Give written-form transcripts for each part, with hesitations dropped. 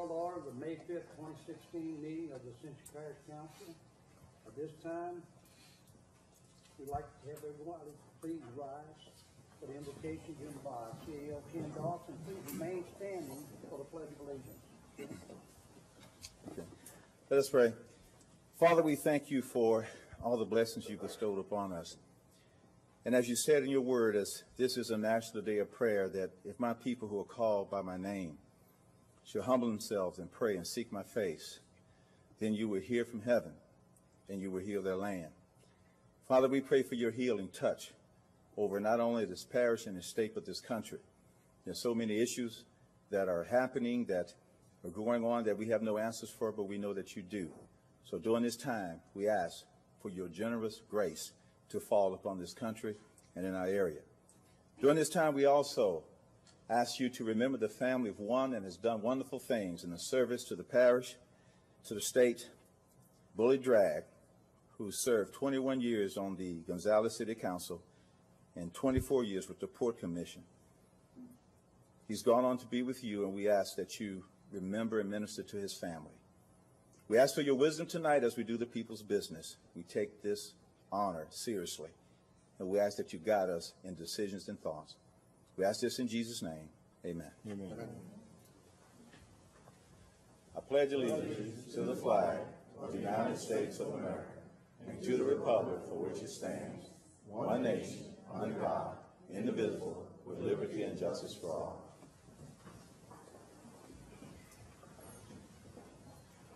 call to order the May 5th, 2016 meeting of the Ascension Parish Council. At this time, we'd like to have everyone please rise for the invocation given by CAL Ken Dawson. Please remain standing for the Pledge of Allegiance. Let us pray. Father, we thank you for all the blessings you bestowed upon us. And as you said in your word, as this is a national day of prayer, that if my people who are called by my name shall humble themselves and pray and seek my face, then you will hear from heaven and you will heal their land. Father, we pray for your healing touch over not only this parish and this state, but this country. There's so many issues that are happening, that are going on, that we have no answers for, but we know that you do. So during this time, we ask for your generous grace to fall upon this country and in our area. During this time, we also ask you to remember the family of one that has done wonderful things in the service to the parish, to the state, Bully Drag, who served 21 years on the Gonzales City Council and 24 years with the Port Commission. He's gone on to be with you, and we ask that you remember and minister to his family. We ask for your wisdom tonight as we do the people's business. We take this honor seriously, and we ask that you guide us in decisions and thoughts. We ask this in Jesus' name. Amen. Amen. I pledge allegiance to the flag of the United States of America and to the republic for which it stands, one nation, under God, indivisible, with liberty and justice for all.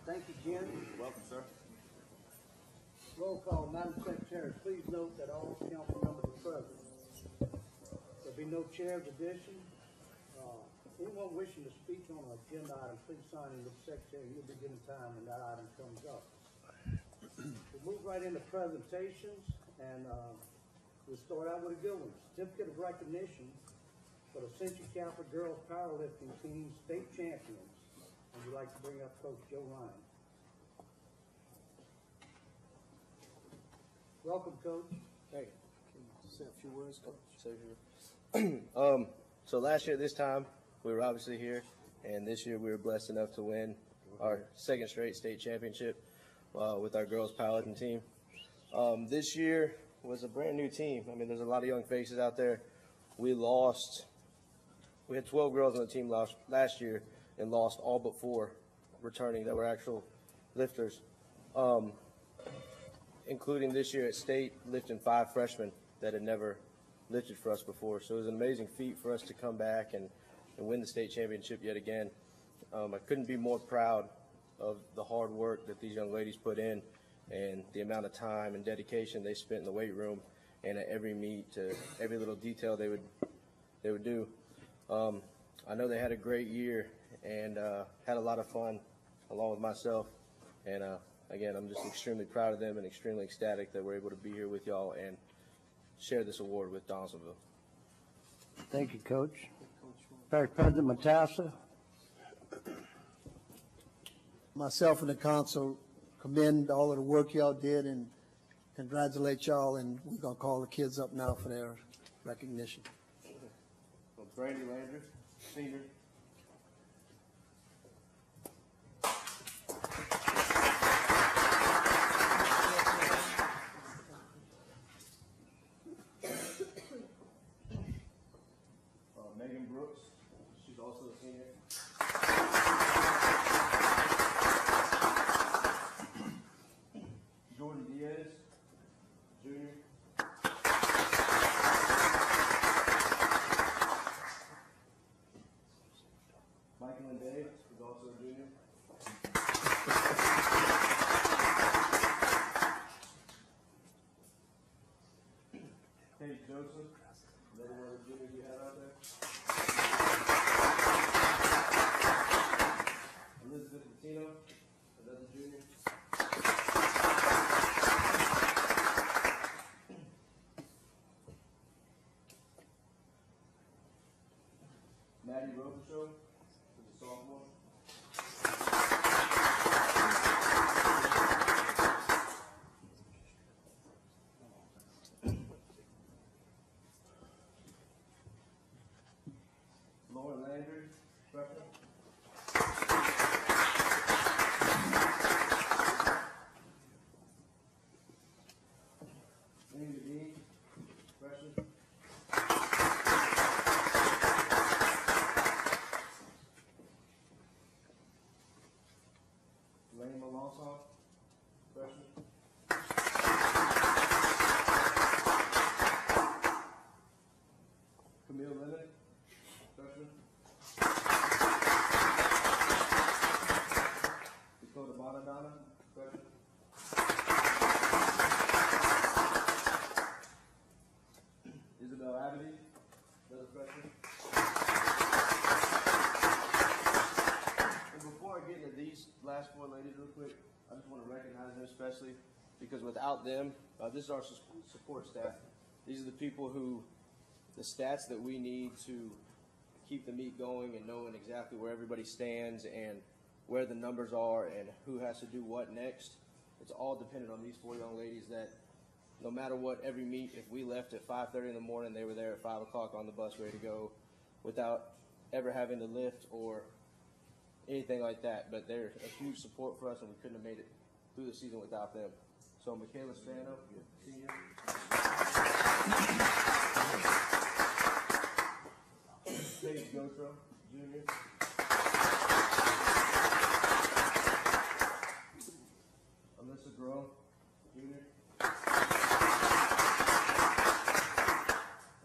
Thank you, Ken. You're welcome, sir. Roll call. Madam Secretary, please note that all council members are present. There'll be no chair's addition. Anyone wishing to speak on an agenda item, please sign in with the secretary. You'll be given time when that item comes up. We'll move right into presentations, and we'll start out with a good one. Certificate of recognition for the Ascension Parish Girls Powerlifting Team State Champions. And we'd like to bring up Coach Joe Ryan. Welcome, Coach. Hey, can you say a few words, Coach? So last year, this time, we were obviously here, and this year we were blessed enough to win our second straight state championship with our girls powerlifting team. This year was a brand new team. I mean, there's a lot of young faces out there. We had 12 girls on the team last year and lost all but 4 returning that were actual lifters. Including this year at state, lifting 5 freshmen that had never lifted for us before. So it was an amazing feat for us to come back and win the state championship yet again. I couldn't be more proud of the hard work that these young ladies put in and the amount of time and dedication they spent in the weight room and at every meet, to every little detail they would do. I know they had a great year and had a lot of fun along with myself. And again, I'm just extremely proud of them and extremely ecstatic that we're able to be here with y'all and share this award with Donaldsonville. Thank you, Coach. Parish President Matassa. Myself and the council commend all of the work y'all did and congratulate y'all, and we're going to call the kids up now for their recognition. Well, Brandy Landry, senior. Megan Brooks, she's also a senior. Jordan Diaz, junior. Michael and Dave, who's also a junior. Hey, Joseph, another one of the juniors we had out there. Elizabeth Patino, another junior. Maddie Robichaud, who's a sophomore. Lauren Landry, freshman. Camille Lemon, freshman. Dakota Bonadonna, freshman. Isabel Abity, another freshman. And before I get into these last four ladies real quick, I just want to recognize them especially because without them, this is our support staff. These are the people who, the stats that we need to keep the meet going and knowing exactly where everybody stands and where the numbers are and who has to do what next. It's all dependent on these four young ladies that no matter what, every meet, if we left at 5:30 in the morning, they were there at 5 o'clock on the bus ready to go without ever having to lift or anything like that. But they're a huge support for us, and we couldn't have made it through the season without them. So Michaela Spano, senior. Paige Gotro, junior. Alyssa Groh, junior.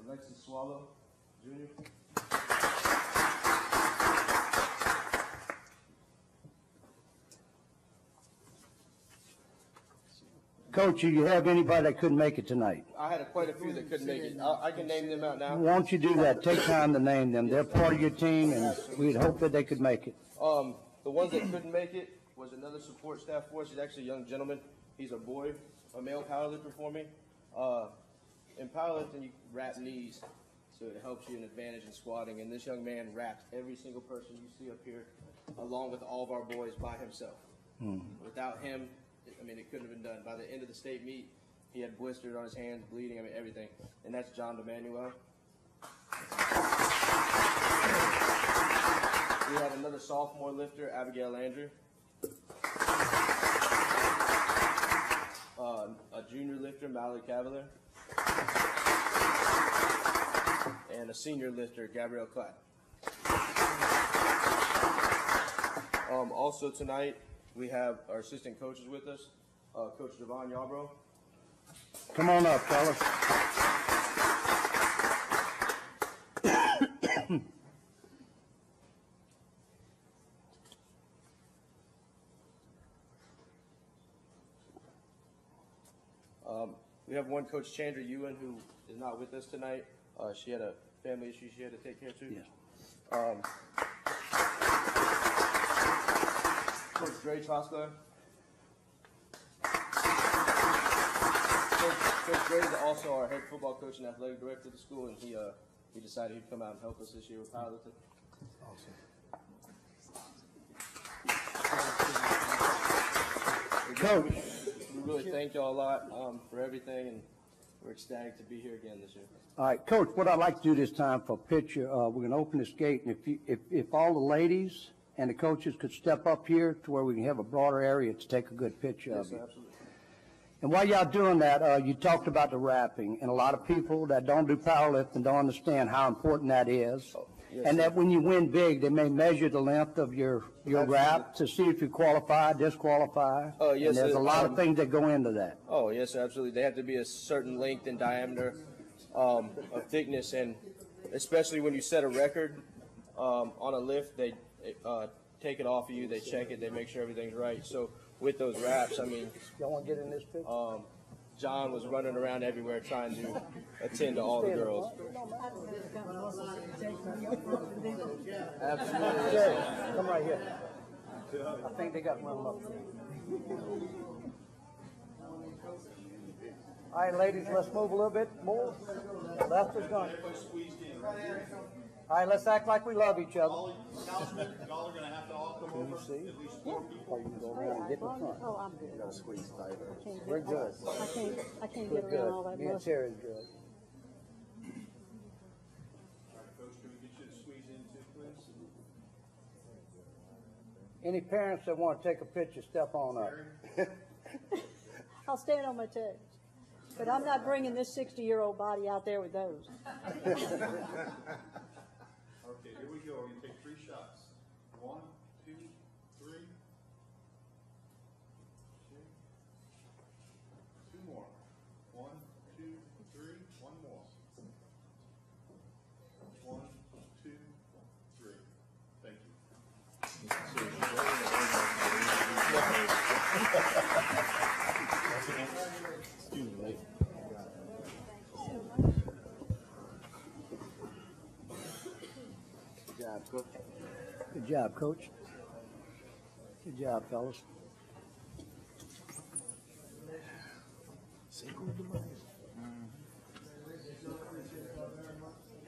Alexis Swallow, junior. Coach, do you have anybody that couldn't make it tonight? I had quite a few that couldn't make it. I can name them out now. Why don't you do that? Take time to name them. They're part of your team, and we'd hope that they could make it. The ones that couldn't make it was another support staff for us. He's actually a young gentleman. He's a boy, a male powerlifter for me. In powerlifting, you wrap knees, so it helps you in advantage in squatting. And this young man wrapped every single person you see up here, along with all of our boys, by himself. Without him, I mean, it couldn't have been done. By the end of the state meet, he had blisters on his hands, bleeding, I mean, everything. And that's John DeManuel. We had another sophomore lifter, Abigail Andrew. A junior lifter, Mallory Cavalier. And a senior lifter, Gabrielle Clapp. Also tonight, we have our assistant coaches with us, Coach Devon Yarbrough. Come on up, fellas. We have one Coach Chandra Ewan who is not with us tonight. She had a family issue she had to take care of too. Yeah. Coach Dre Trosclair. Coach Dre is also our head football coach and athletic director of the school, and he decided he'd come out and help us this year with powerlifting. Coach. We really thank y'all a lot for everything, and we're ecstatic to be here again this year. All right, Coach, what I'd like to do this time for a picture, we're going to open this gate, and if all the ladies and the coaches could step up here to where we can have a broader area to take a good picture Yes, of you. absolutely. And while y'all doing that, you talked about the wrapping, and a lot of people that don't do powerlifting don't understand how important that is. Yes, And sir. that when you win big, they may measure the length of your wrap to see if you qualify, disqualify. Oh, yes, And there's a lot of um, thing that go into that. Oh, yes, sir, absolutely. They have to be a certain length and diameter of thickness, and especially when you set a record on a lift, they take it off of you, they check it, they make sure everything's right. So with those wraps, I mean, Y'all want to get in this picture? John was running around everywhere trying to attend to all the girls. Absolutely. Jerry, come right here. I think they got one up. All right, ladies, let's move a little bit more. Left is gone. All right, let's act like we love each other. Councilman, y'all are gonna have to all come over, at least 4 people. Or you can go around and get in front. Oh, I'm good. Squeeze tighter. We're good. I can't We're get around all good. that Me and muscle. Terry's good. All right, Coach, can we get you to squeeze in too, please? Any parents that want to take a picture, step on up. I'll stand on my toes. But I'm not bringing this 60-year-old body out there with those. Okay, here we go. We're gonna take 3 shots. 1, 2, 3. 2 more. 1, 2, 3. 1 more. job, Coach. Good job, Coach. Good job, fellas.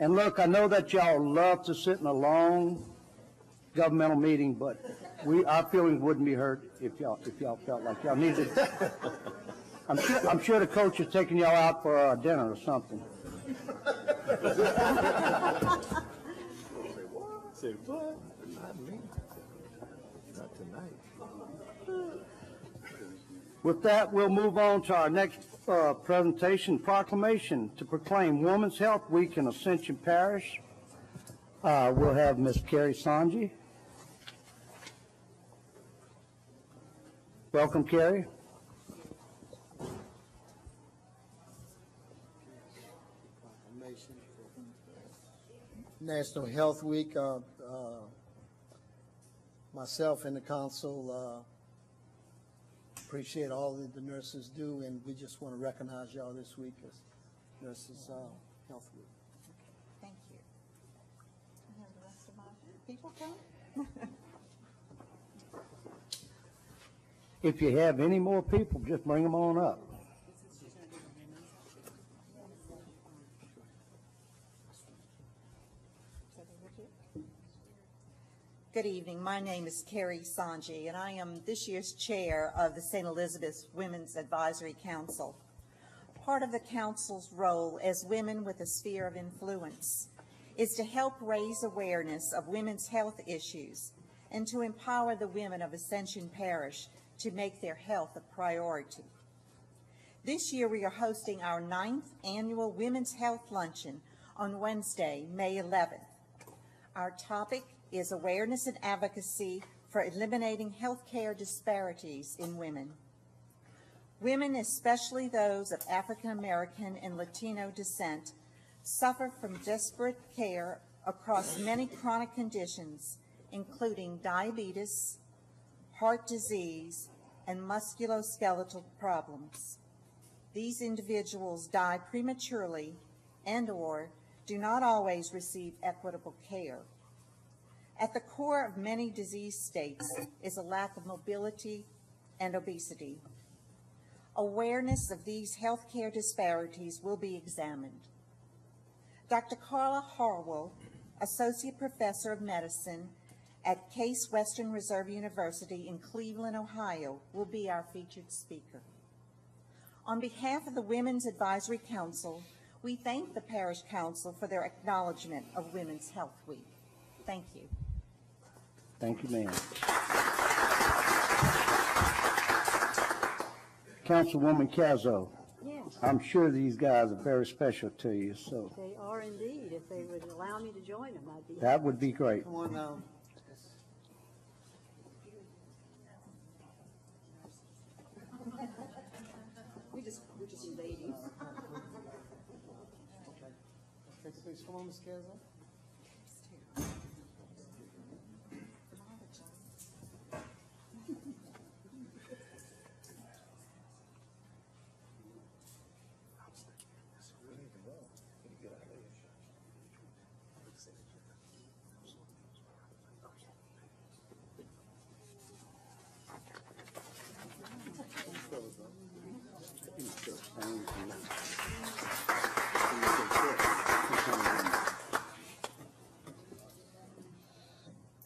And look, I know that y'all love to sit in a long governmental meeting, but our feelings wouldn't be hurt if y'all felt like y'all needed. I'm sure the coach is taking y'all out for dinner or something. Say what? Not me. Not tonight. With that, we'll move on to our next presentation, proclamation to proclaim Women's Health Week in Ascension Parish. We'll have Miss Carrie Sanji. Welcome, Carrie. National Health Week, myself and the council appreciate all that the nurses do, and we just want to recognize y'all this week as Nurses Health Week. Thank you. I have the rest of my people come. If you have any more people, just bring them on up. Good evening. My name is Carrie Sanji, and I am this year's chair of the St. Elizabeth's Women's Advisory Council. Part of the council's role as women with a sphere of influence is to help raise awareness of women's health issues and to empower the women of Ascension Parish to make their health a priority. This year we are hosting our 9th annual Women's Health Luncheon on Wednesday, May 11th. Our topic is awareness and advocacy for eliminating healthcare disparities in women. Women, especially those of African American and Latino descent, suffer from disparate care across many chronic conditions, including diabetes, heart disease, and musculoskeletal problems. These individuals die prematurely and/or do not always receive equitable care. At the core of many disease states is a lack of mobility and obesity. Awareness of these healthcare disparities will be examined. Dr. Carla Harwell, Associate Professor of Medicine at Case Western Reserve University in Cleveland, Ohio, will be our featured speaker. On behalf of the Women's Advisory Council, we thank the Parish Council for their acknowledgement of Women's Health Week. Thank you. Thank you, ma'am. Councilwoman Cazzo. Yes, I'm sure these guys are very special to you, so they are indeed. If they would allow me to join them, I'd be happy. that would be great. Come on now. We're just ladies. Okay, please come on, Ms. Kazan.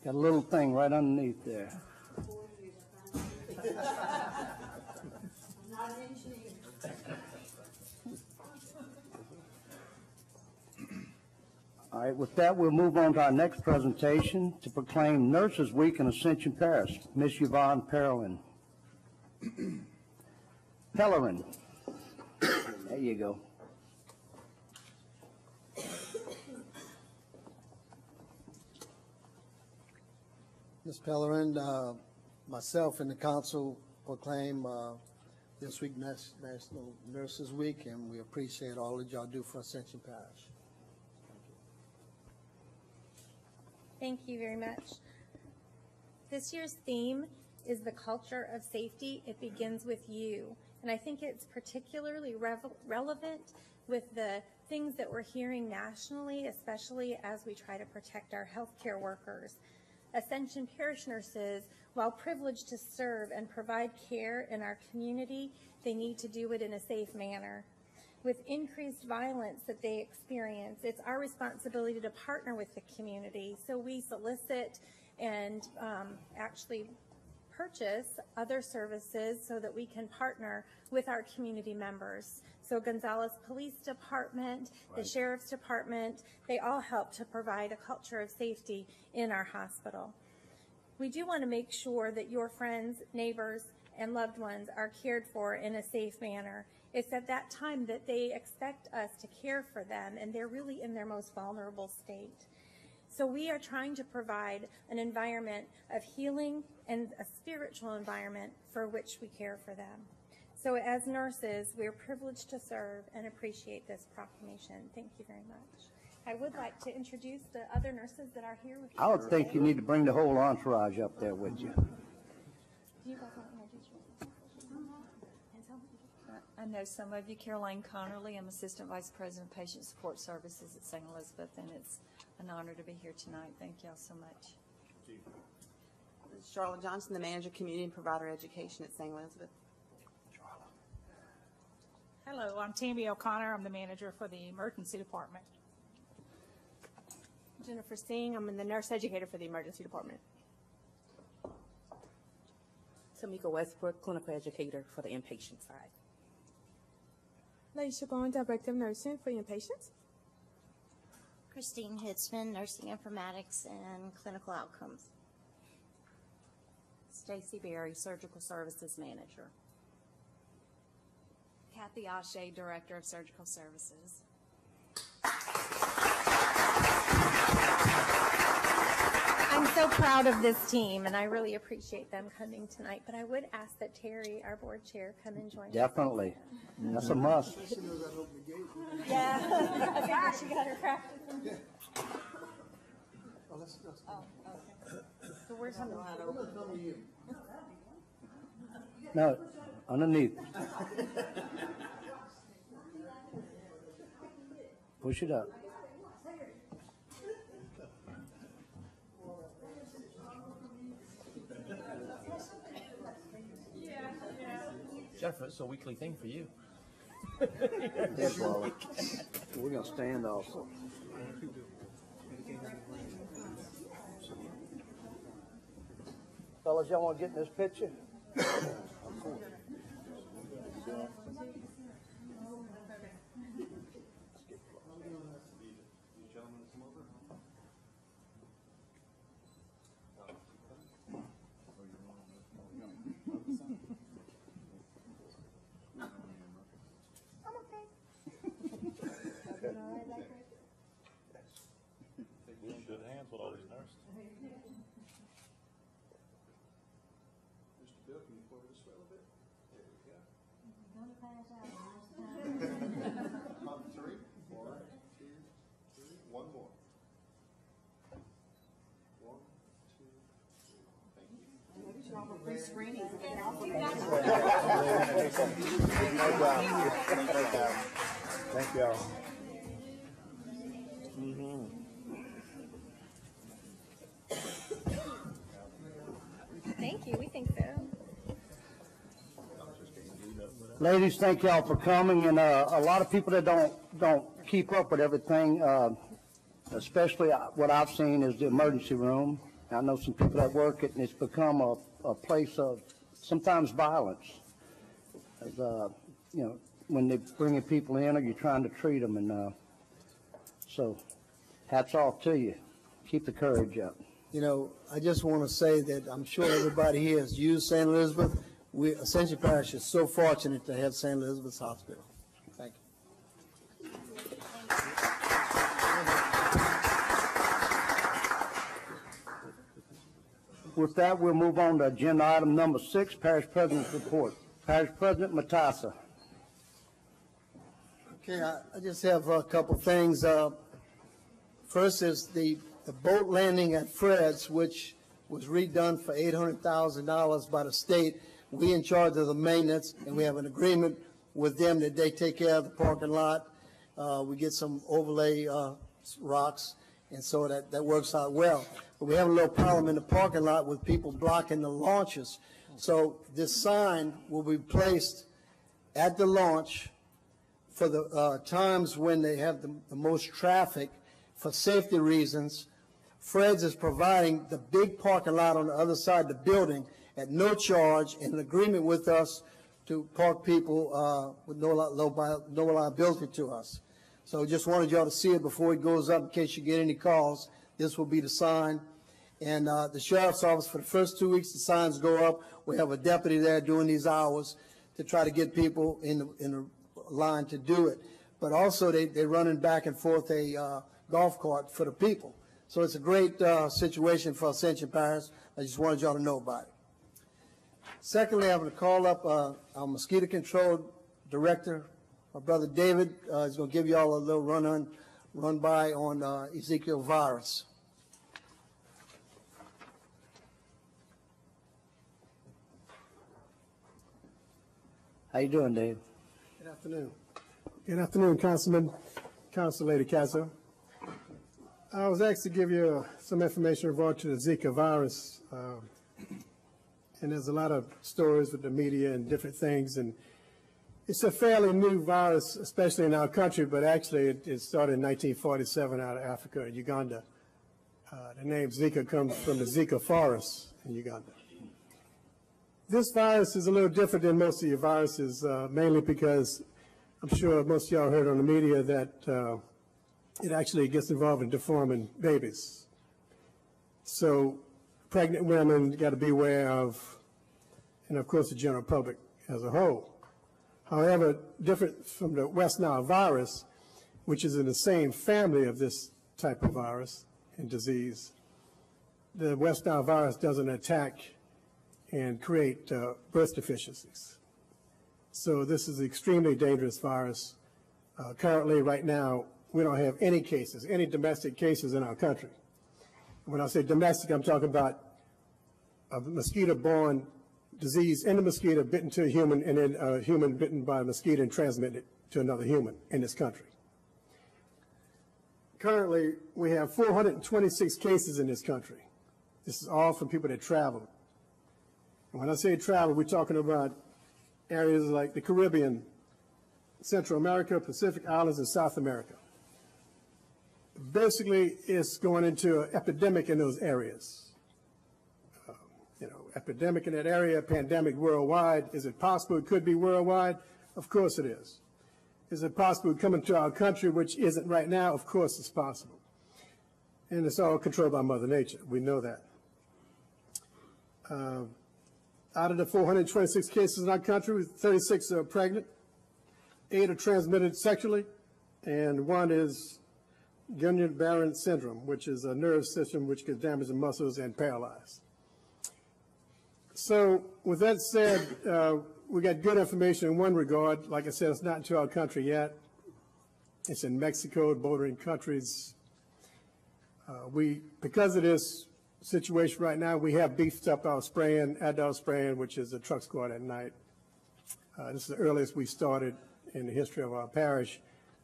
Got a little thing right underneath there. All right, with that, we'll move on to our next presentation to proclaim Nurses Week in Ascension Parish. Miss Yvonne Pellerin. Pellerin. There you go. Ms. Pellerin, myself and the council proclaim this week National Nurses Week, and we appreciate all that y'all do for Ascension Parish. Thank you very much. This year's theme is the culture of safety. It begins with you. And I think it's particularly relevant with the things that we're hearing nationally, especially as we try to protect our healthcare workers. Ascension Parish nurses, while privileged to serve and provide care in our community, they need to do it in a safe manner. With increased violence that they experience, it's our responsibility to partner with the community. So we solicit and actually purchase other services so that we can partner with our community members. So Gonzales Police Department, the Sheriff's Department, they all help to provide a culture of safety in our hospital. We do want to make sure that your friends, neighbors, and loved ones are cared for in a safe manner. It's at that time that they expect us to care for them, and they're really in their most vulnerable state. So we are trying to provide an environment of healing and a spiritual environment for which we care for them. So as nurses, we are privileged to serve and appreciate this proclamation. Thank you very much. I would like to introduce the other nurses that are here with you. I would think you need to bring the whole entourage up there with you. Do you guys want to introduce yourself? I know some of you. Caroline Connerly. I'm Assistant Vice President of Patient Support Services at St. Elizabeth, and it's an honor to be here tonight. Thank y'all so much. Charlotte Johnson, the Manager of Community and Provider Education at St. Elizabeth. Hello, I'm Tammy O'Connor. I'm the manager for the emergency department. Jennifer Singh. I'm the nurse educator for the emergency department. Tamika Westbrook, clinical educator for the inpatient side. Laisha Bond, director of nursing for inpatients. Christine Hitzman, nursing informatics and clinical outcomes. Stacy Berry, surgical services manager. Kathy Ashe, director of surgical services. I'm so proud of this team, and I really appreciate them coming tonight. But I would ask that Terry, our board chair, come and join us. Definitely. That's a must. Yeah, I figured she got her practice. Oh, let's Oh, okay. So where's the No, underneath. Push it up. Jennifer, it's a weekly thing for you. Yes, Wally. We're going to stand also. Fellas, y'all want to get in this picture? Good hands with all these nurses. Mr. Bill, can you forward this way a little bit? There we go. On 3, 1, 2, 3. One more. 1, 2, 3. Thank you. Thank y'all. Thank you. We think so. Ladies, thank y'all for coming, and a lot of people that don't keep up with everything, especially what I've seen is the emergency room. I know some people that work it, and it's become a place of sometimes violence. As, you know, when they're bringing people in, or you're trying to treat them, and so hats off to you. Keep the courage up. You know, I just want to say that I'm sure everybody here has used St. Elizabeth. Ascension Parish is so fortunate to have St. Elizabeth's Hospital. Thank you. With that, we'll move on to agenda item number 6, Parish President's Report. Parish President Matassa. Okay, I just have a couple things. First is the boat landing at Fred's, which was redone for $800,000 by the state. We in charge of the maintenance, and we have an agreement with them that they take care of the parking lot. We get some overlay rocks, and so that works out well. But we have a little problem in the parking lot with people blocking the launches. So this sign will be placed at the launch for the times when they have the most traffic for safety reasons. Fred's is providing the big parking lot on the other side of the building at no charge, in agreement with us to park people with no liability to us. So just wanted y'all to see it before it goes up in case you get any calls. This will be the sign. And the sheriff's office, for the first 2 weeks, the signs go up. We have a deputy there doing these hours to try to get people in the line to do it. But also they're running back and forth a golf cart for the people. So it's a great situation for Ascension Parish. I just wanted y'all to know about it. Secondly, I'm going to call up our mosquito control director, my brother David. He's going to give y'all a little run by on Ezekiel virus. How you doing, Dave? Good afternoon. Good afternoon, Councilman, Council Lady Casso. I was asked to give you some information regarding to the Zika virus. And there's a lot of stories with the media and different things. And it's a fairly new virus, especially in our country, but actually it started in 1947 out of Africa and Uganda. The name Zika comes from the Zika forest in Uganda. This virus is a little different than most of your viruses, mainly because I'm sure most of y'all heard on the media that it actually gets involved in deforming babies. So pregnant women got to be aware of, and of course the general public as a whole. However, different from the West Nile virus, which is in the same family of this type of virus and disease, the West Nile virus doesn't attack and create birth deficiencies. So this is an extremely dangerous virus. Currently, right now, we don't have any cases, any domestic cases in our country. When I say domestic, I'm talking about a mosquito-borne disease in the mosquito bitten to a human, and then a human bitten by a mosquito and transmitted to another human in this country. Currently, we have 426 cases in this country. This is all from people that travel. And when I say travel, we're talking about areas like the Caribbean, Central America, Pacific Islands, and South America. Basically, it's going into an epidemic in those areas. Epidemic in that area, pandemic worldwide. Is it possible it could be worldwide? Of course it is. Is it possible it come into our country, which isn't right now? Of course it's possible. And it's all controlled by Mother Nature. We know that. Out of the 426 cases in our country, 36 are pregnant, 8 are transmitted sexually, and 1 is Guillain-Barré syndrome, which is a nerve system which can damage the muscles and paralyze. So with that said, we got good information in one regard. Like I said, it's not into our country yet. It's in Mexico, bordering countries. Because of this situation right now, we have beefed up our spraying, adult spraying, which is a truck squad at night. This is the earliest we started in the history of our parish.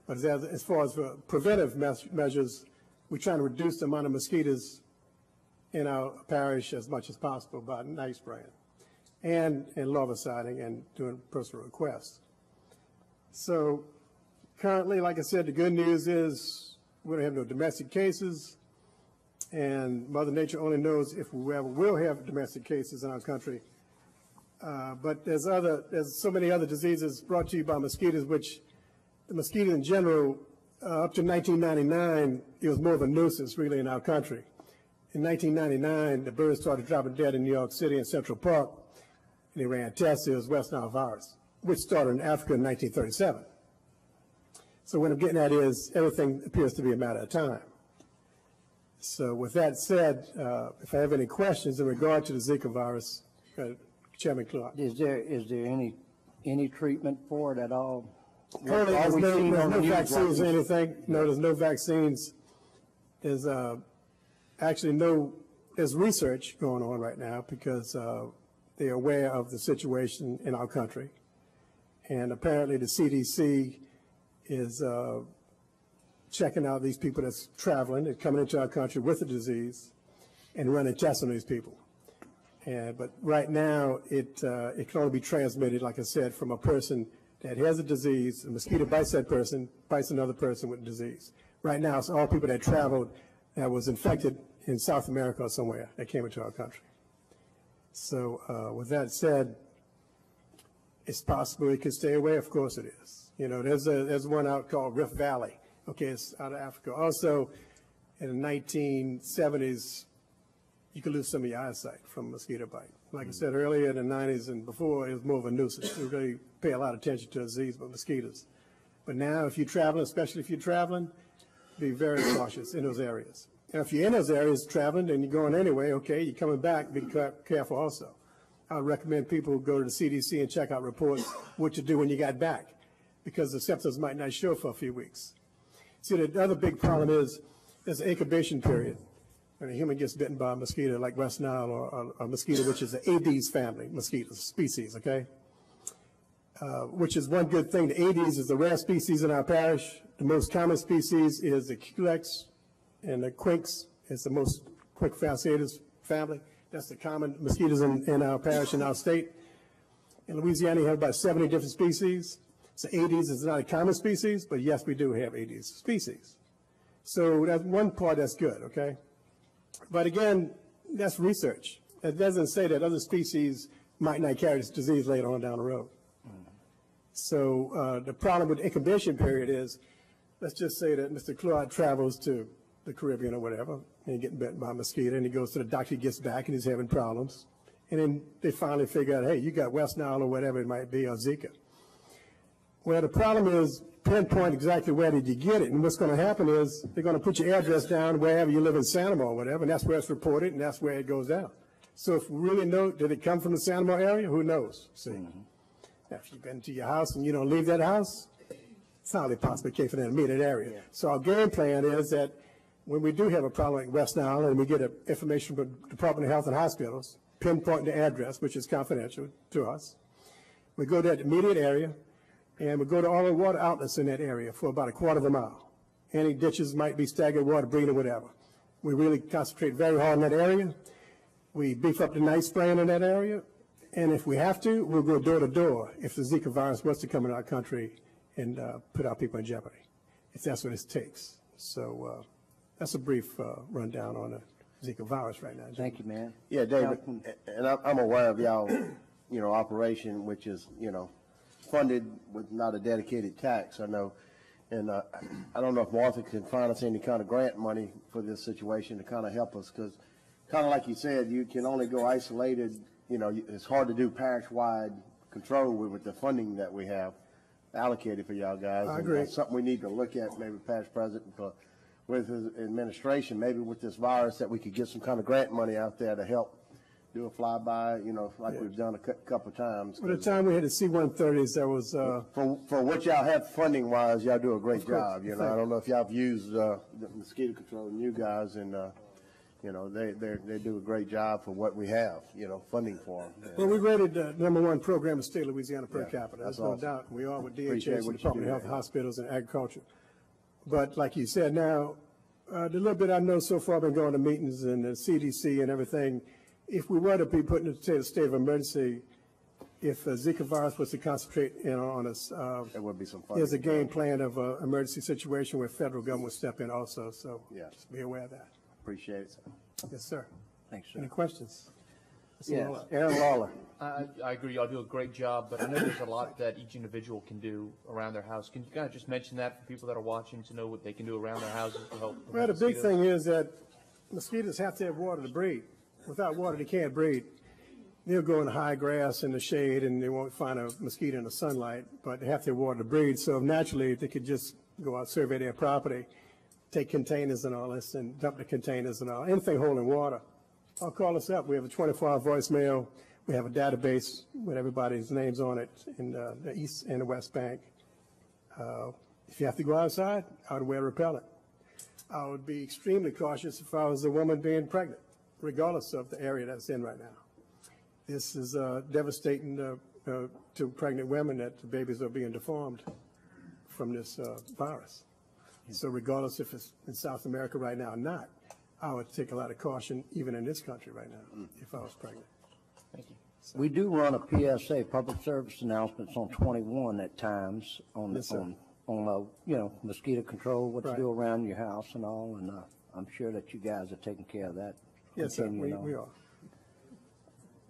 But as far as preventive measures, we're trying to reduce the amount of mosquitoes in our parish as much as possible by night spraying and larviciding and doing personal requests. So currently, like I said, the good news is we don't have no domestic cases, and Mother Nature only knows if we ever will have domestic cases in our country. But there's so many other diseases brought to you by mosquitoes, which the mosquito in general, up to 1999, it was more of a nuisance really in our country. In 1999, the birds started dropping dead in New York City and Central Park, and they ran tests. It was West Nile virus, which started in Africa in 1937. So what I'm getting at is everything appears to be a matter of time. So with that said, if I have any questions in regard to the Zika virus, Chairman Clark. Is there any treatment for it at all? Currently, there's no vaccines or anything. No, there's no vaccines. There's there's research going on right now because they're aware of the situation in our country. And apparently the CDC is checking out these people that's traveling and coming into our country with the disease and running tests on these people. But right now, it can only be transmitted, like I said, from a person that has a disease. A mosquito bites that person, bites another person with the disease. Right now, it's all people that traveled that was infected in South America or somewhere that came into our country. So with that said, it's possible it could stay away. Of course it is. You know, there's one out called Rift Valley. Okay, it's out of Africa. Also, in the 1970s, you could lose some of your eyesight from a mosquito bite. Like I said earlier, in the 90s and before, it was more of a nuisance. We really pay a lot of attention to disease with mosquitoes. But now, if you're traveling, especially if you're traveling, be very cautious in those areas. And if you're in those areas traveling and you're going anyway, okay, you're coming back, be careful also. I would recommend people go to the CDC and check out reports what to do when you got back, because the symptoms might not show for a few weeks. See, the other big problem is there's an incubation period. When a human gets bitten by a mosquito like West Nile or a mosquito, which is the Aedes family mosquitoes, species, okay? Which is one good thing. The Aedes is a rare species in our parish. The most common species is the Culex, and the Quinx is the most Quick-Falciatus family. That's the common mosquitoes in our parish, in our state. In Louisiana, you have about 70 different species. So Aedes is not a common species, but yes, we do have Aedes species. So that's one part that's good, okay? But again, that's research. It doesn't say that other species might not carry this disease later on down the road. So the problem with the incubation period is, let's just say that Mr. Claude travels to the Caribbean or whatever, and he's getting bitten by a mosquito, and he goes to the doctor, he gets back, and he's having problems. And then they finally figure out, hey, you got West Nile or whatever it might be, or Zika. Well, the problem is pinpoint exactly where did you get it. And what's going to happen is they're going to put your address down wherever you live in Sanamo or whatever, and that's where it's reported, and that's where it goes out. So if we really know, did it come from the Sanamo area? Who knows? See. Now, if you've been to your house and you don't leave that house, it's hardly possible it came from that immediate area. Yeah. So our game plan is that when we do have a problem like West Nile and we get information from the Department of Health and Hospitals, pinpoint the address, which is confidential to us, we go to that immediate area, and we go to all the water outlets in that area for about a quarter of a mile. Any ditches might be staggered water breeding or whatever. We really concentrate very hard in that area. We beef up the night spraying in that area. And if we have to, we'll go door to door if the Zika virus was to come in our country and put our people in jeopardy, if that's what it takes. So that's a brief rundown on the Zika virus right now. Thank you, man. Yeah, David, and I'm aware of y'all, operation, which is, funded with not a dedicated tax, I know. And I don't know if Martha can find us any kind of grant money for this situation to kind of help us, because kind of like you said, you can only go isolated. It's hard to do parish-wide control with the funding that we have allocated for y'all guys. I agree. That's something we need to look at, maybe parish president, with his administration, maybe with this virus, that we could get some kind of grant money out there to help do a flyby, like we've done a couple of times. By the time we had the C-130s, there was... For what y'all have funding-wise, y'all do a great job. I don't know if y'all have used the mosquito control and you guys, and, they do a great job for what we have, funding for them. Well, we rated the #1 program in the state of Louisiana per capita. There's no awesome. doubt. We are with Appreciate DHS, what the Department you of do. Health, Hospitals, and Agriculture. But like you said, now, the little bit I know so far, I've been going to meetings and the CDC and everything. If we were to be put in a state of emergency, if Zika virus was to concentrate on us, there would be some funding. there's a game plan of an emergency situation where federal government would step in also. So just be aware of that. Appreciate it. Yes, sir. Thanks, sir. Any questions? Yes, Aaron Lawler. I agree, y'all do a great job, but I know there's a lot that each individual can do around their house. Can you kind of just mention that for people that are watching to know what they can do around their houses to help? Well, the big thing is that mosquitoes have to have water to breed. Without water, they can't breed. They'll go in the high grass in the shade, and they won't find a mosquito in the sunlight, but they have to have water to breed. So naturally, they could just go out, survey their property, take containers and all this, and dump the containers and all, anything holding water. I'll call us up. We have a 24-hour voicemail. We have a database with everybody's names on it in the East and the West Bank. If you have to go outside, I would wear repellent. I would be extremely cautious if I was a woman being pregnant, regardless of the area that's in right now. This is devastating to pregnant women that the babies are being deformed from this virus. So regardless if it's in South America right now or not, I would take a lot of caution even in this country right now if I was pregnant. Thank you. We do run a PSA, public service announcements, on 21 at times on, Yes, sir. mosquito control, what to Right. do around your house and all, and I'm sure that you guys are taking care of that. Yes, sir, continuing on. we are.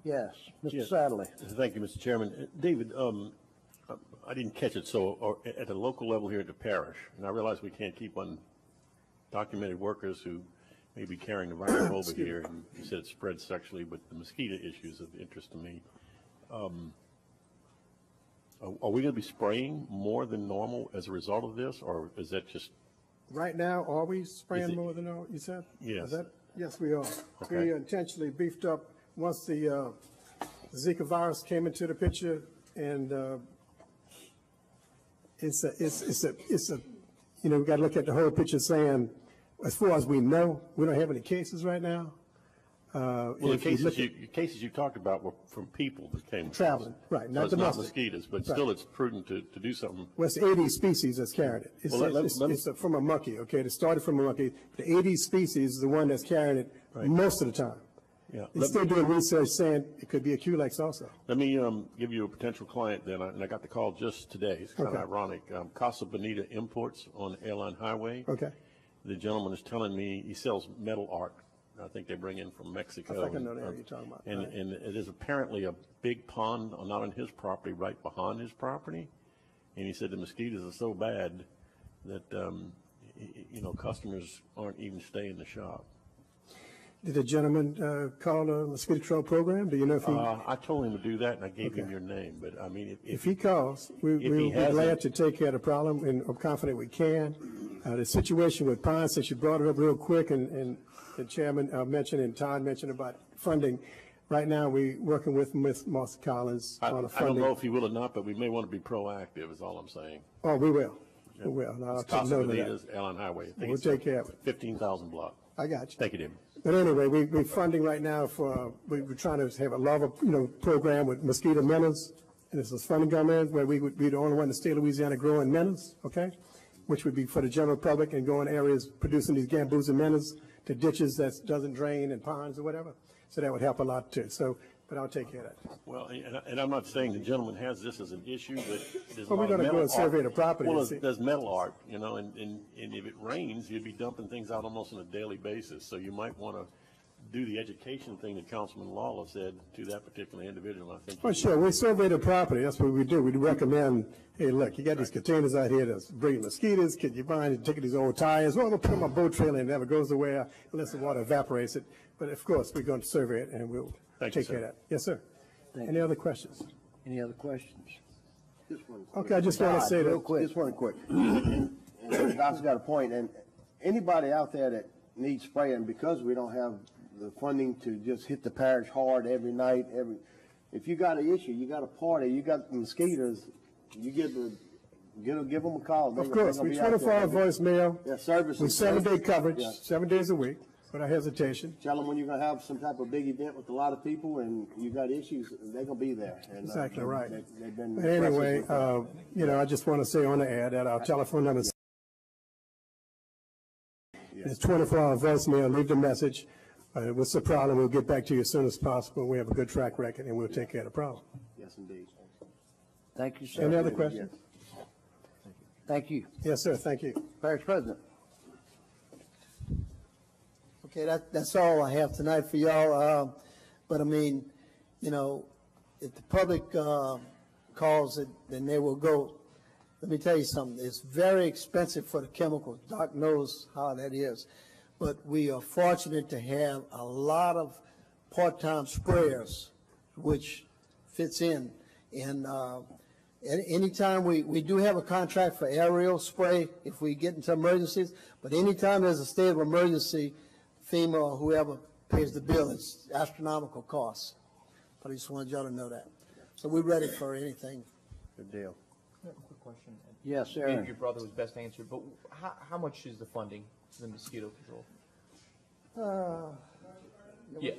Yes, Mr. Yes. Sadler. Thank you, Mr. Chairman. David, I didn't catch it, so at the local level here at the parish, and I realize we can't keep undocumented workers who may be carrying the virus over here, and you said it spreads sexually, but the mosquito issue is of interest to me. Are we going to be spraying more than normal as a result of this, or is that just? Right now, are we spraying more than all, you said? Yes. Is that, yes, we are. Okay. We intentionally beefed up once the Zika virus came into the picture, and it's a, we got to look at the whole picture saying, as far as we know, we don't have any cases right now. Well, the cases you talked about were from people that came. Traveling, right, So not it's not domestic. mosquitoes, but Right. still it's prudent to do something. Well, it's 80 species that's carrying it. It's, Well, it's from a monkey, okay? It started from a monkey. The 80 species is the one that's carrying it most of the time. Yeah. They're still doing research saying it could be a Culex also. Let me give you a potential client then, and I got the call just today. It's kind of Okay. ironic. Casa Bonita Imports on Airline Highway. Okay. The gentleman is telling me he sells metal art. I think they bring in from Mexico. I think I know the area you're talking about. And, Right. and it is apparently a big pond, not on his property, right behind his property. And he said the mosquitoes are so bad that, customers aren't even staying in the shop. Did the gentleman call the mosquito control program? Do you know if he? I told him to do that, and I gave him Okay. your name. But I mean, If he calls, we'll he be hasn't- glad to take care of the problem, and I'm confident we can. The situation with Pine, since you brought it up real quick, and the chairman mentioned and Todd mentioned about funding, right now we're working with Martha Collins I on a don't funding. know if he will or not, but we may want to be proactive. Is all I'm saying. Oh, we will. We will. I'll It's take Casa note of that. Bonita's, Airline Highway. I think We'll it's take care of it. 15,000 block. I got you. Thank you, David. But anyway, we're funding right now for, we're trying to have a larva, program with mosquito minnows. And this is funding government where we would be the only one in the state of Louisiana growing minnows, okay? Which would be for the general public and go in areas producing these gamboos and minnows to ditches that doesn't drain and ponds or whatever. So that would help a lot too. So, but I'll take care of that. Well, and I'm not saying the gentleman has this as an issue, but there's a Well, we're lot of gonna go metal and survey art. the property Well, and see. there's metal art, and if it rains, you'd be dumping things out almost on a daily basis. So you might want to do the education thing that Councilman Lawler said to that particular individual. I think. Oh, sure, we survey the property, that's what we do. We recommend, hey, look, you got these containers out here that's bringing mosquitoes, could you mind taking these old tires? Well, we'll put them on a boat trailer and it never goes nowhere unless the water evaporates it. But of course, we're going to survey it and we'll Thank you, take care of sir. that. Yes, sir. Thank Any other questions? Any other questions? Okay, I just want to say Real that, quick. Just one quick. And the doctor's got a point, and anybody out there that needs spraying, because we don't have the funding to just hit the parish hard every night, if you got an issue, you got a party, you got mosquitoes, you give them a call. of course, we 24-hour voicemail. Yeah, services. We 7-day coverage, Yeah. 7 days a week, without hesitation. Tell them when you're gonna have some type of big event with a lot of people and you got issues, they're gonna be there. And, Exactly right. They've been. But anyway, impressive with that. I just want to say on the air that our telephone number is 24-hour voicemail. Leave the message. What's the problem? We'll get back to you as soon as possible. We have a good track record, and we'll take care of the problem. Yes, indeed. Thank you, sir. Any other questions? Thank you. Yes, sir. Thank you. Parish President. Okay, that's all I have tonight for y'all. But I mean, if the public calls it, then they will go. Let me tell you something. It's very expensive for the chemicals. Doc knows how that is. But we are fortunate to have a lot of part-time sprayers, which fits in. And anytime we do have a contract for aerial spray if we get into emergencies, but anytime there's a state of emergency, FEMA or whoever pays the bill. It's astronomical costs. But I just wanted y'all to know that. So we're ready for anything. Good deal. Quick question. Yes, Maybe Aaron. your brother was best answered, but how much is the funding for the mosquito control? Yes.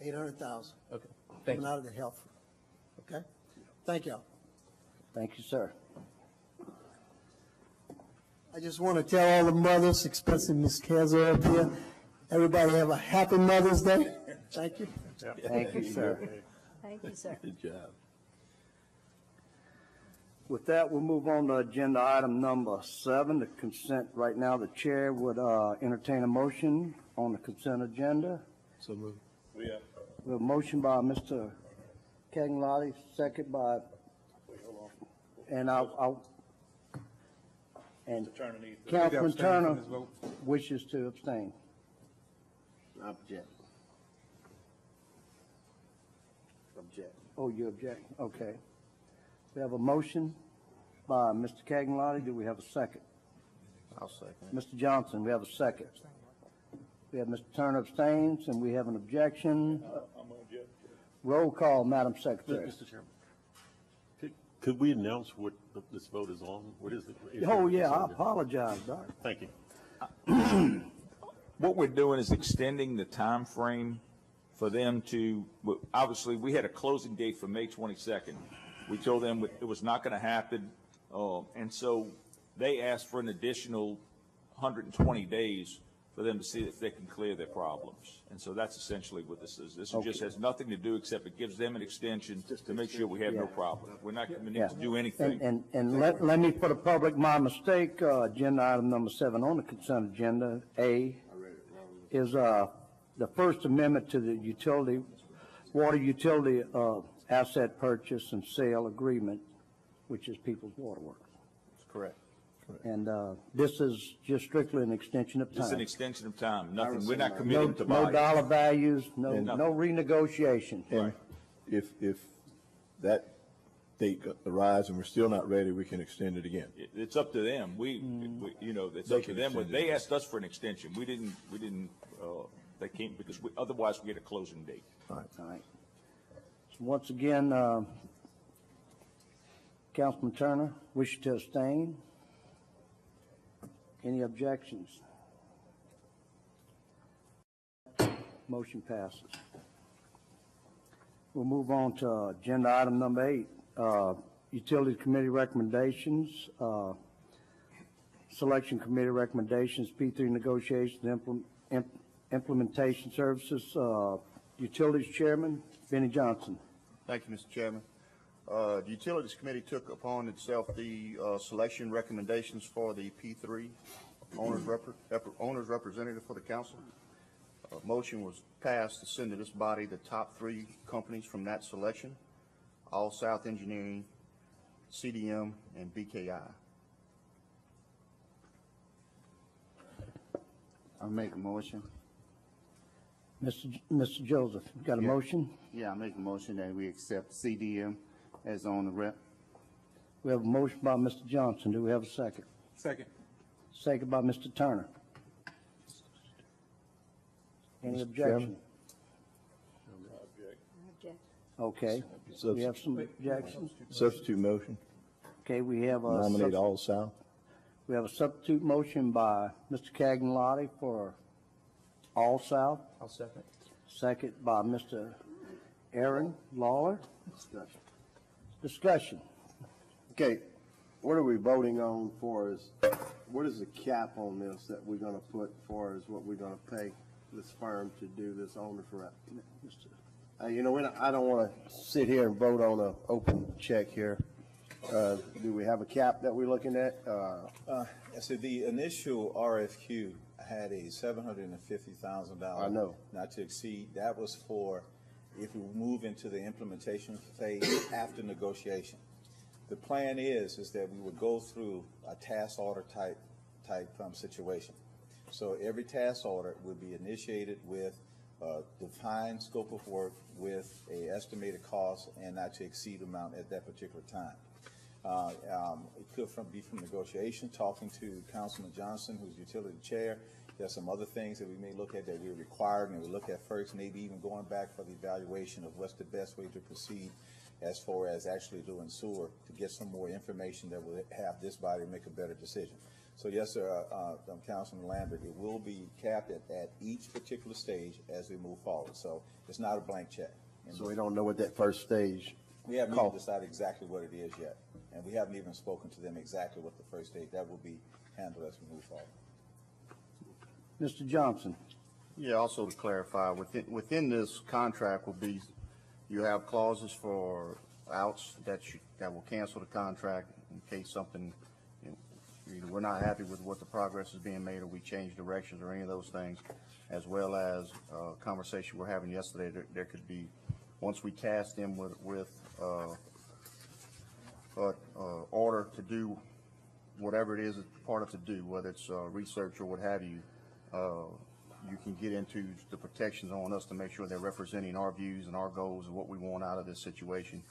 800,000. Okay. Thank Coming you. out of the health. Okay? Thank y'all. Thank you, sir. I just want to tell all the mothers, especially Ms. Kaiser up here, everybody have a happy Mother's Day. Thank you. Thank you, sir. Thank you, sir. Good job. With that, we'll move on to agenda item number 7, the consent. Right now, the chair would entertain a motion on the consent agenda. So moved. We have a motion by Mr. Cagnalotti, second by, and and Councilman Turner wishes to abstain. Object. Object. Oh, you object? Okay. We have a motion by Mr. Cagnalotti. Do we have a second? I'll second it. Mr. Johnson, we have a second. We have Mr. Turner abstains, and we have an objection. Roll call, Madam Secretary. Mr. Chairman, could we announce what this vote is on? What is it? Oh, yeah, I apologize, Doc. Thank you. What we're doing is extending the time frame for them to, obviously, we had a closing date for May 22nd. We told them it was not going to happen, and so they asked for an additional 120 days for them to see if they can clear their problems. And so that's essentially what this is. This just has nothing to do except it gives them an extension to make sure we have no problem. We're not committing to do anything. And let me, for the public, my mistake, agenda item number 7 on the consent agenda, A, is the First Amendment to the water utility asset purchase and sale agreement, which is People's Waterworks. That's correct. And this is just strictly an extension of time. This is an extension of time. Nothing. We're not committing to buy. No dollar values, no renegotiation. And if that date arrives and we're still not ready, we can extend it again. It's up to them. It's up to them. They asked us for an extension. We didn't. They came because otherwise we get a closing date. All right. All right. So once again, Councilman Turner, wish to abstain. Any objections? Motion passes. We'll move on to agenda item number 8, Utilities Committee recommendations, Selection Committee recommendations, P3 negotiations, implementation services, Utilities Chairman, Benny Johnson. Thank you, Mr. Chairman. The Utilities Committee took upon itself the selection recommendations for the P3 owner's representative for the council. Motion was passed to send to this body the top 3 companies from that selection: All South Engineering, CDM, and BKI. I'll make a motion. Mr. Joseph, you got a motion? Yeah, I make a motion that we accept CDM as owner rep. We have a motion by Mr. Johnson. Do we have a second? Second. Second by Mr. Turner. Any objection? Okay. We have some objections. Substitute motion. Okay, we have a Nominate All South. We have a substitute motion by Mr. Cagnalotti for All South. I'll second. Second by Mr. Aaron Lawler. Discussion. Okay, what are we voting on for what is the cap on this that we're gonna put for as what we're gonna pay this firm to do this owner's rep? I don't wanna sit here and vote on an open check here. Do we have a cap that we're looking at? So the initial RFQ had a $750,000. I know. Not to exceed. That was for if we move into the implementation phase after negotiation. The plan is that we would go through a task order type situation. So every task order would be initiated with a defined scope of work with a estimated cost and not to exceed amount at that particular time. It could be from negotiation, talking to Councilman Johnson, who's utility chair. There's some other things that we may look at that we're required and we look at first, maybe even going back for the evaluation of what's the best way to proceed as far as actually doing sewer to get some more information that will have this body make a better decision. So yes, sir, Councilman Lambert, it will be capped at each particular stage as we move forward. So it's not a blank check. So we don't know what that first stage. We haven't even decided exactly what it is yet, and we haven't even spoken to them exactly what the first stage. That will be handle as we move forward. Mr. Johnson. Yeah, also to clarify, within this contract will be, you have clauses for outs that will cancel the contract in case something, either we're not happy with what the progress is being made or we change directions or any of those things, as well as conversation we're having yesterday. There could be, once we task them with order to do whatever it is it's part of to do, whether it's research or what have you, you can get into the protections on us to make sure they're representing our views and our goals and what we want out of this situation,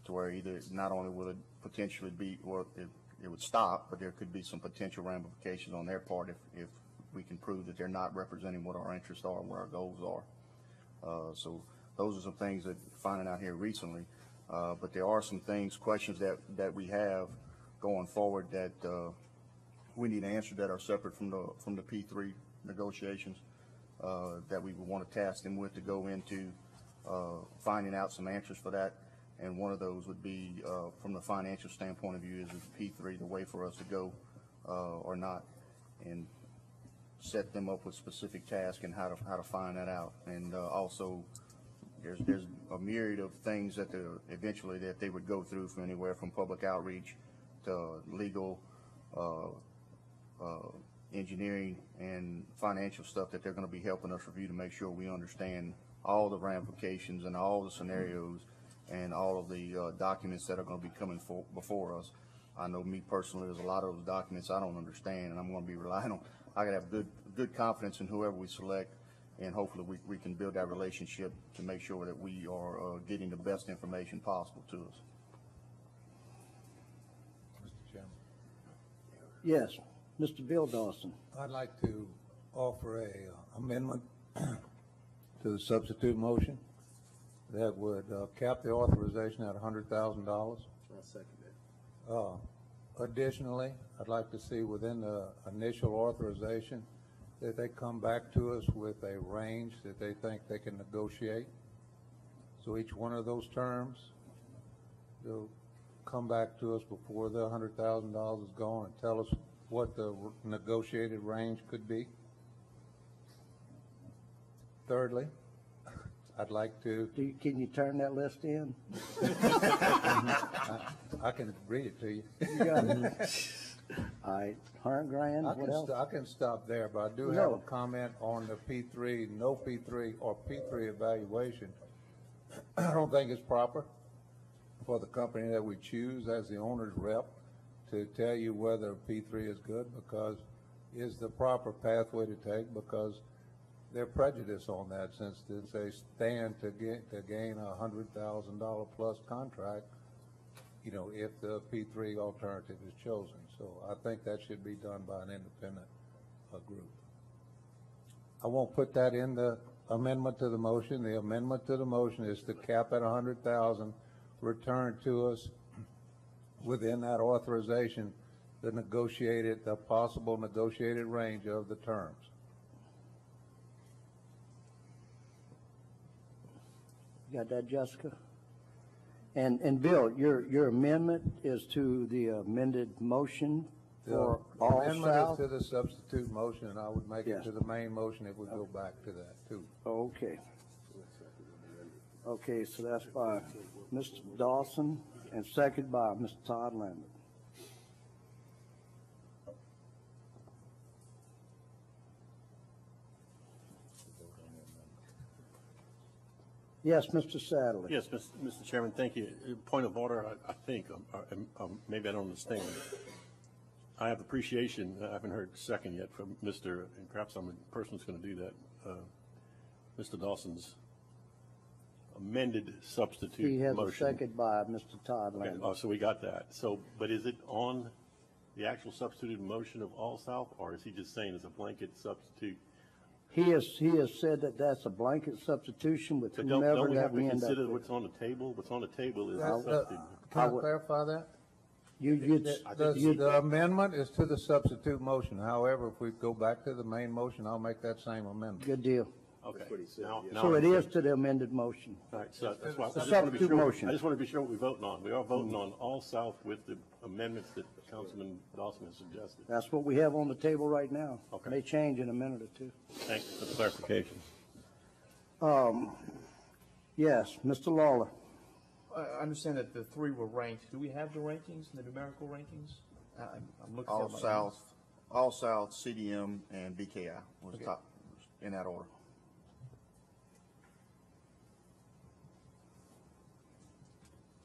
to where either not only will it potentially be, or it would stop, but there could be some potential ramifications on their part if we can prove that they're not representing what our interests are and what our goals are. So those are some things that finding out here recently. But there are some things, questions that we have going forward that we need answered that are separate from the P3 negotiations, that we would want to task them with to go into finding out some answers for that. And one of those would be, from the financial standpoint of view, is P3 the way for us to go or not, and set them up with specific tasks and how to find that out. And also, there's a myriad of things that eventually that they would go through, from anywhere from public outreach to legal, engineering, and financial stuff that they're going to be helping us review to make sure we understand all the ramifications and all the scenarios and all of the documents that are going to be coming before us. I know me personally, there's a lot of those documents I don't understand, and I'm going to be relying on, I got to have good confidence in whoever we select, and hopefully we can build that relationship to make sure that we are getting the best information possible to us. Mr. Chairman. Yes, Mr. Bill Dawson. I'd like to offer a amendment to the substitute motion that would cap the authorization at $100,000. I'll second that. Additionally, I'd like to see within the initial authorization that they come back to us with a range that they think they can negotiate. So each one of those terms, they'll come back to us before the $100,000 is gone and tell us what the negotiated range could be. Thirdly, I'd like to... Can you turn that list in? I can read it to you. You got it. All right, 100 grand, what else? I can stop there, but I do have a comment on the P3, no P3 or P3 evaluation. I don't think it's proper for the company that we choose as the owner's rep to tell you whether P3 is good, because is the proper pathway to take, because they're prejudiced on that, since they stand to gain a $100,000 plus contract, you know, if the P3 alternative is chosen. So I think that should be done by an independent group. I won't put that in the amendment to the motion. The amendment to the motion is to cap at $100,000, return to us within that authorization the possible negotiated range of the terms. You got that, Jessica? And Bill, your amendment is to the amended motion for all amendment South? is to the substitute motion, and I would make it to the main motion if we go back to that too. Okay. Okay, so that's by Mr. Dawson and second by Mr. Todd Lambert. Yes, Mr. Sadler. Yes, Mr. Chairman, thank you. Point of order, I think, maybe I don't understand. I have appreciation, I haven't heard second yet from Mr., and perhaps I'm the person who's going to do that, Mr. Dawson's amended substitute motion. He has a second by Mr. Todd Lambert. Okay. Oh, so we got that. So, but is it on the actual substituted motion of All South, or is he just saying it's a blanket substitute? He has said that that's a blanket substitution with But whomever don't we that have to we end up consider with. what's on the table? What's on the table is Can substitute. I clarify that? The amendment is to the substitute motion. However, if we go back to the main motion, I'll make that same amendment. Good deal. Okay. what he said, Now- yes. now So I it is understand. to the amended motion. All right, so that's why, I The just want to be substitute sure, motion. I just want to be sure what we're voting on. We are voting on All South with the amendments that Councilman Dawson has suggested. That's what we have on the table right now. Okay. May change in a minute or two. Thank you for the clarification. Yes, Mr. Lawler. I understand that the three were ranked. Do we have the rankings, the numerical rankings? I'm looking All at my South, CDM, and BKI was Okay. top, in that order.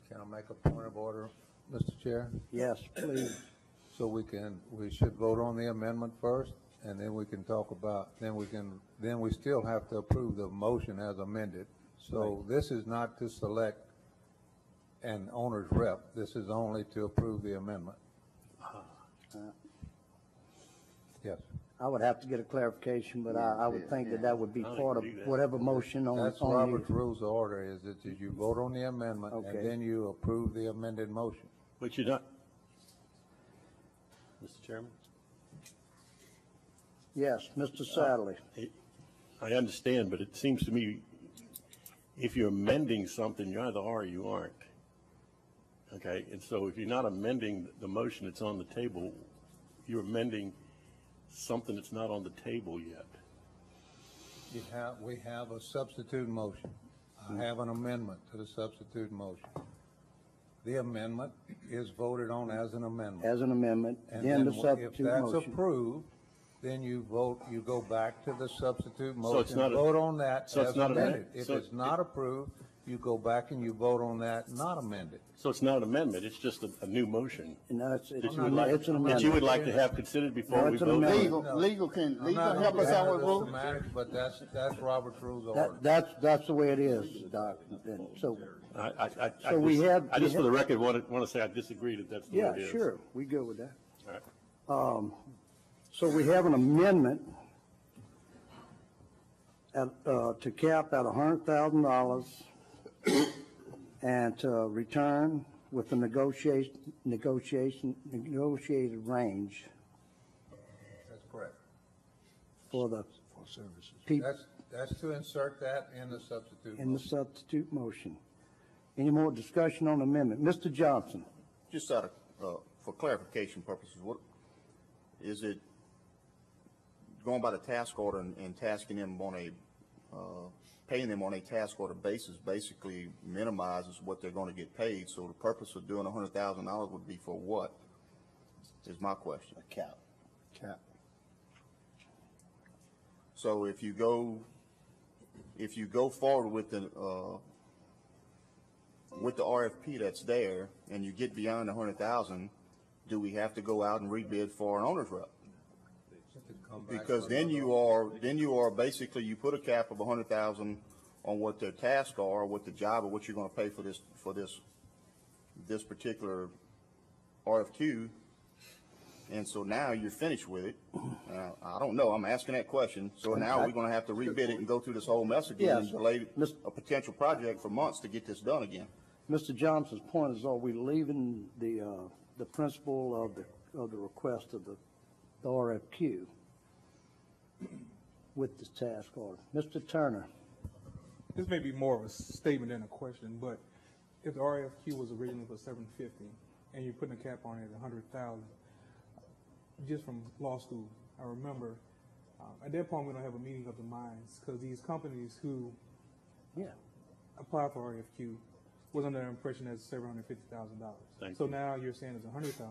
Can I make a point of order, Mr. Chair? Yes, please. So we should vote on the amendment first, and then we can talk about, then we still have to approve the motion as amended. So this is not to select an owner's rep. This is only to approve the amendment. Yes. I would have to get a clarification, but I would think that would be part of whatever motion on. That's on Robert's Rules of Order, is that you vote on the amendment, Okay. and then you approve the amended motion. But you're not, Mr. Chairman? Yes, Mr. Sadler. I understand, but it seems to me if you're amending something, you either are or you aren't. Okay, and so if you're not amending the motion that's on the table, you're amending something that's not on the table yet. We have a substitute motion. I have an amendment to the substitute motion. The amendment is voted on as an amendment. As an amendment, And then the if substitute that's motion. approved, then you go back to the substitute So it's motion, not a- vote on that so it's as not an amended. amendment. If So it's not approved, you go back and you vote on that not amended. So it's not an amendment, it's just a new motion. No, it's That an you would like- amendment. That you would like to have considered before No, we it's an vote? amendment. Legal can I'm not help us out with the rules? semantics, but that's Robert's Rules of Order. That's the way it is, Doc. And so, I we just- have- I just, for the record, want to say I disagree that that's the way yeah, it is. sure, we go with that. All right. So we have an amendment to cap at $100,000 and to return with the negotiated range That's correct. for the services. people That's to insert that in the substitute in the motion. substitute motion. Any more discussion on the amendment? Mr. Johnson? Just out of, for clarification purposes, what, is it going by the task order and tasking them on a, paying them on a task order basis basically minimizes what they're going to get paid? So the purpose of doing $100,000 would be for what, is my question. A cap. So if you go forward with the RFP that's there and you get beyond 100,000, do we have to go out and rebid for an owner's rep? Because then you are basically, you put a cap of 100,000 on what their tasks are, what the job, or what you're going to pay for this particular RFQ. And so now you're finished with it. I don't know. I'm asking that question. So now we're going to have to rebid it and go through this whole mess again and delay a potential project for months to get this done again. Mr. Johnson's point is, are we leaving the principle of the request of the RFQ with this task order? Mr. Turner? This may be more of a statement than a question, but if the RFQ was originally for $750 and you're putting a cap on it at $100,000, just from law school, I remember at that point we don't have a meeting of the minds because these companies who apply for RFQ was under the impression that it's $750,000. So now you're saying it's $100,000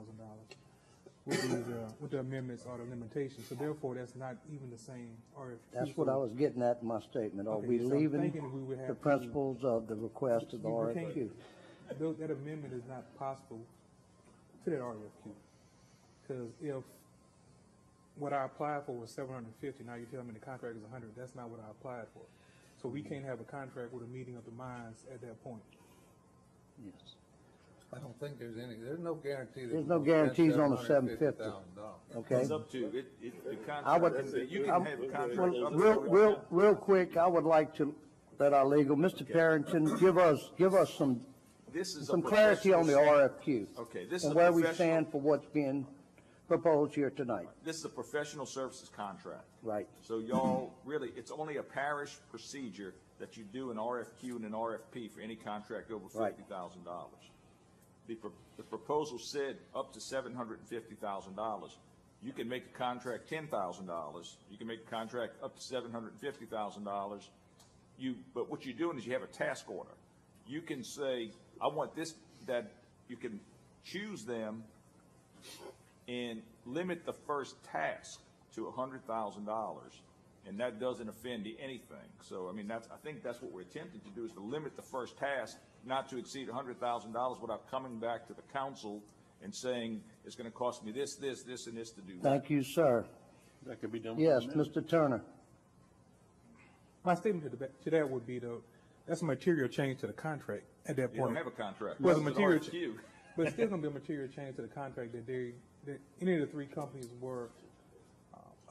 with the amendments or the limitations. So therefore, that's not even the same RFQ. That's what I was getting at in my statement. Are Okay, we so I'm leaving thinking we would have the to- principles of the request of the You can't- RFQ? That amendment is not possible to that RFQ. Because if what I applied for was $750, now you're telling me the contract is $100, that's not what I applied for. So we can't have a contract with a meeting of the minds at that point. Yes. I don't think there's no guarantee. There's no guarantees on the $750. Okay. It's up to, the I would, contract, you can have a contract. up well, to- real quick, I would like to let our legal, Mr. Parrington, give us This is a some clarity on the professional RFQ. Okay, this is and a where we professional- stand for what's being proposed here tonight. This is a professional services contract. Right. So y'all, really, it's only a parish procedure that you do an RFQ and an RFP for any contract over Right. $50,000. The proposal said up to $750,000. You can make a contract $10,000. You can make a contract up to $750,000. But what you're doing is you have a task order. You can say, I want this, that you can choose them and limit the first task to $100,000, and that doesn't offend anything. So, I mean, I think that's what we're attempting to do, is to limit the first task not to exceed $100,000 without coming back to the council and saying, it's going to cost me this, and this to do that. Thank you, sir. That could be done. Yes, Mr. Turner. My statement to that would be, though, that's a material change to the contract at that point. You don't have a contract. Well, It's the an material, RFQ. but it's still going to be a material change to the contract that any of the three companies were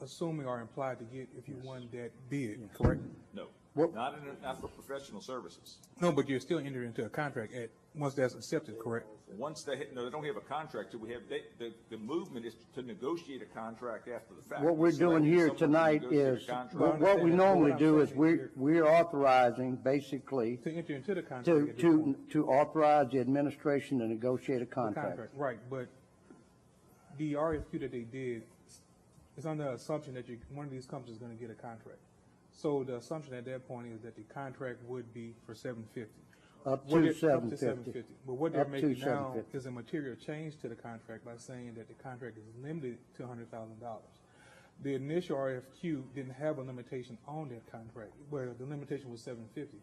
assuming or implied to get if you won that bid, correct? No, not for professional services. No, but you're still entering into a contract once that's accepted, correct? Once they don't have a contract, so the movement is to negotiate a contract after the fact. What we're doing here tonight is, what we normally do is we're authorizing basically to enter into the contract. To authorize the administration to negotiate a contract. Right, but the RFQ that they did is on the assumption that one of these companies is going to get a contract. So the assumption at that point is that the contract would be for $750. Up to $750. But what they're making now is a material change to the contract by saying that the contract is limited to $100,000. The initial RFQ didn't have a limitation on that contract, where the limitation was $750.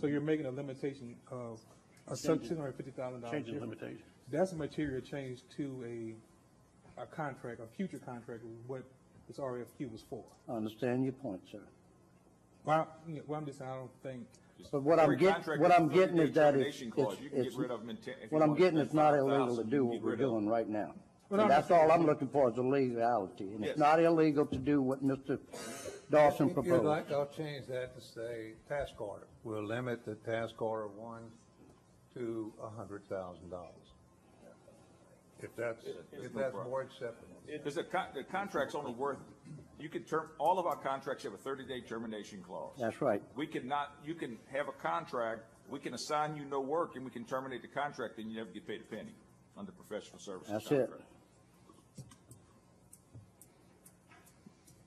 So you're making a limitation of a $650,000. Change the limitation. That's a material change to a contract, a future contract, what this RFQ was for. I understand your point, sir. Well, I'm just saying, I don't think. But what I'm getting is that what I'm getting is not illegal to do what we're doing right now. And that's all I'm looking for, is a legality. And it's not illegal to do what Mr. Dawson proposed. If you'd like, I'll change that to say task order. We'll limit the task order one to $100,000. If that's more acceptable. Because the contract's only worth, all of our contracts have a 30-day termination clause. That's right. You can have a contract, we can assign you no work, and we can terminate the contract, and you never get paid a penny under professional services contract.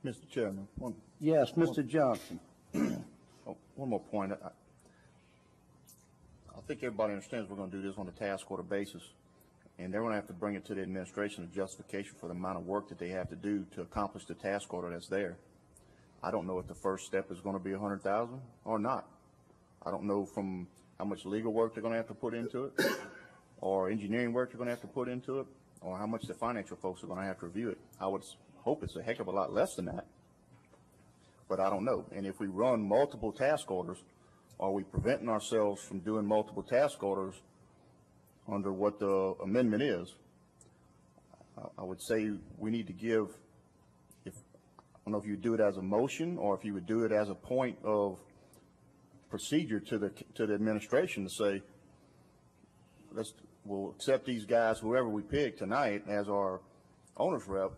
That's it. Mr. Chairman, yes, Mr. Johnson. One more point. I think everybody understands we're going to do this on a task order basis, and they're going to have to bring it to the administration as justification for the amount of work that they have to do to accomplish the task order that's there. I don't know if the first step is going to be $100,000 or not. I don't know from how much legal work they're going to have to put into it, or engineering work they're going to have to put into it, or how much the financial folks are going to have to review it. I would hope it's a heck of a lot less than that, but I don't know. And if we run multiple task orders, are we preventing ourselves from doing multiple task orders under what the amendment is? I would say we need to give, I don't know if you would do it as a motion or if you would do it as a point of procedure to the administration to say, we'll accept these guys, whoever we pick tonight, as our owner's rep,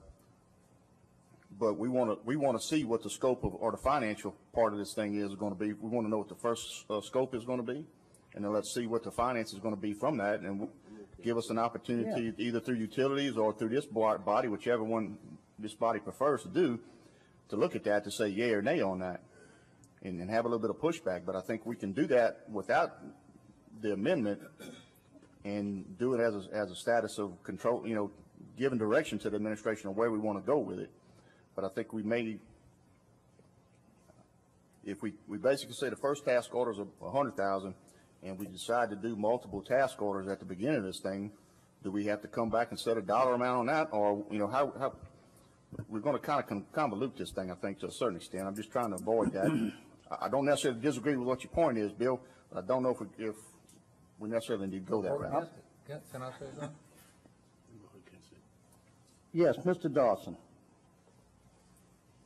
but we want to see what the scope of, or the financial part of this thing is going to be. We want to know what the first scope is going to be, and then let's see what the finance is going to be from that, and give us an opportunity, either through utilities or through this body, whichever one this body prefers to do, to look at that to say yay or nay on that, and have a little bit of pushback. But I think we can do that without the amendment and do it as a status of control, giving direction to the administration of where we want to go with it. But I think we may, if we basically say the first task order is $100,000, and we decide to do multiple task orders at the beginning of this thing, do we have to come back and set a dollar amount on that, or how we're going to kind of convolute this thing? I think to a certain extent. I'm just trying to avoid that. I don't necessarily disagree with what your point is, Bill, but I don't know if we necessarily need to go that route. Can I say something? Yes, Mr. Dawson.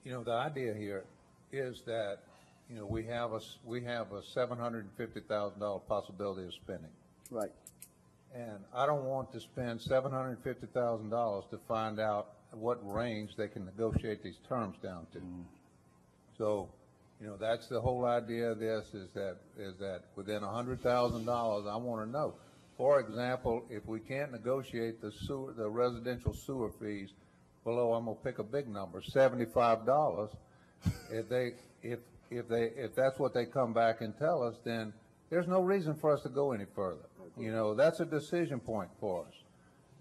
The idea here is that, we have a $750,000 possibility of spending. Right. And I don't want to spend $750,000 to find out what range they can negotiate these terms down to. So, you know, that's the whole idea of this, is that within $100,000, I want to know. For example, if we can't negotiate the residential sewer fees below, I'm gonna pick a big number, $75. If that's what they come back and tell us, then there's no reason for us to go any further. You know, that's a decision point for us.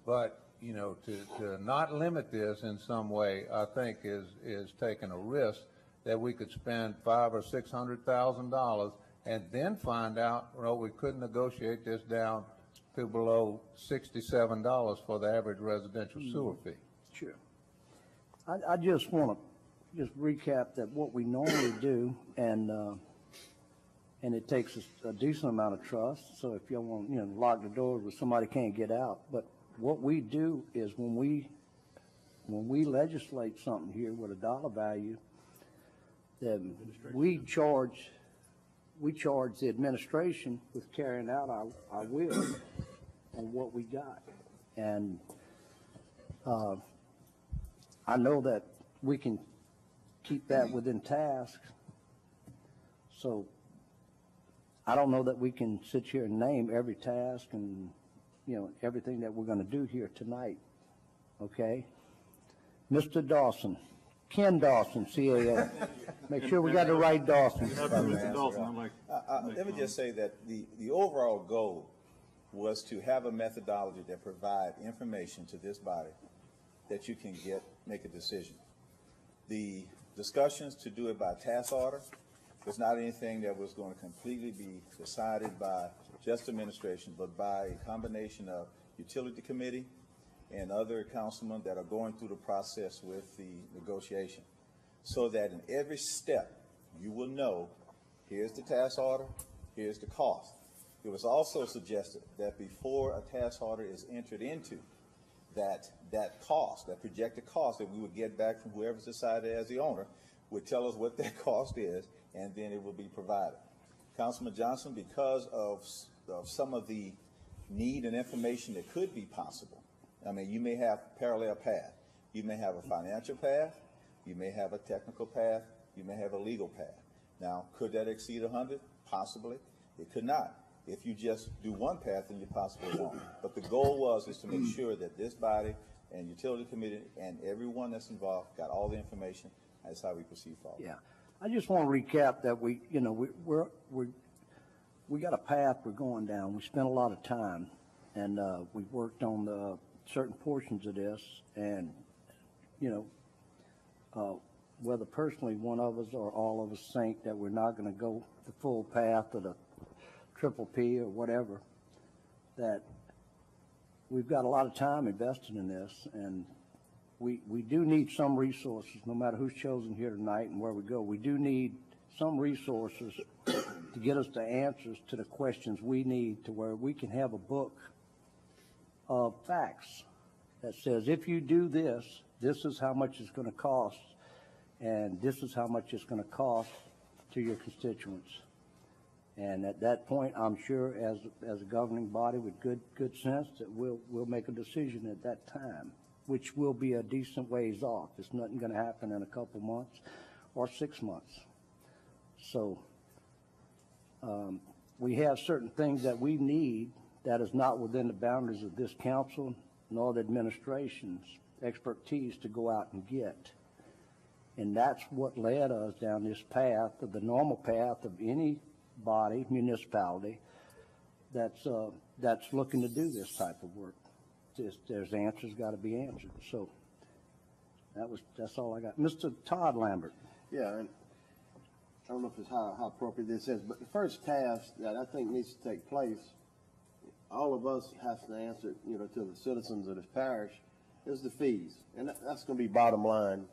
But, you know, to not limit this in some way, I think is taking a risk that we could spend $500,000 or $600,000 and then find out, you know, we couldn't negotiate this down to below $67 for the average residential sewer fee. Sure. I just want to just recap that what we normally do, and it takes a decent amount of trust. So if y'all want, you know, lock the doors where somebody can't get out, but what we do is when we legislate something here with a dollar value, then we charge the administration with carrying out our will on what we got. And I know that we can keep that within task. So I don't know that we can sit here and name every task and, you know, everything that we're going to do here tonight. Okay? Mr. Dawson, Ken Dawson, CAO. Make sure we got the right Dawson. Let me just say that the overall goal was to have a methodology that provide information to this body that you can make a decision. The discussions to do it by task order was not anything that was going to completely be decided by just administration, but by a combination of utility committee and other councilmen that are going through the process with the negotiation, so that in every step you will know, here's the task order, here's the cost. It was also suggested that before a task order is entered into, that cost, that projected cost that we would get back from whoever's decided as the owner, would tell us what that cost is, and then it will be provided. Councilman Johnson, because of some of the need and information that could be possible, I mean, you may have parallel path. You may have a financial path, you may have a technical path, you may have a legal path. Now, could that exceed 100? Possibly. It could not. If you just do one path, then you possibly won't. But the goal is to make sure that this body and utility committee and everyone that's involved got all the information. That's how we proceed forward. Yeah, I just want to recap that we got a path we're going down. We spent a lot of time, and we worked on certain portions of this, and whether personally one of us or all of us think that we're not going to go the full path of the triple P or whatever, that we've got a lot of time invested in this, and we do need some resources, no matter who's chosen here tonight and where we go. We do need some resources to get us the answers to the questions we need, to where we can have a book of facts that says, if you do this, this is how much it's going to cost, and this is how much it's going to cost to your constituents. And at that point, I'm sure as a governing body with good sense, that we'll make a decision at that time, which will be a decent ways off. It's nothing going to happen in a couple months or 6 months. So we have certain things that we need that is not within the boundaries of this council nor the administration's expertise to go out and get. And that's what led us down this path, of the normal path of any body, municipality, that's looking to do this type of work. There's answers got to be answered. So that's all I got. Mr. Todd Lambert. Yeah, and I don't know if it's how appropriate this is, but the first task that I think needs to take place, all of us has to answer, to the citizens of this parish, is the fees, and that's going to be bottom line.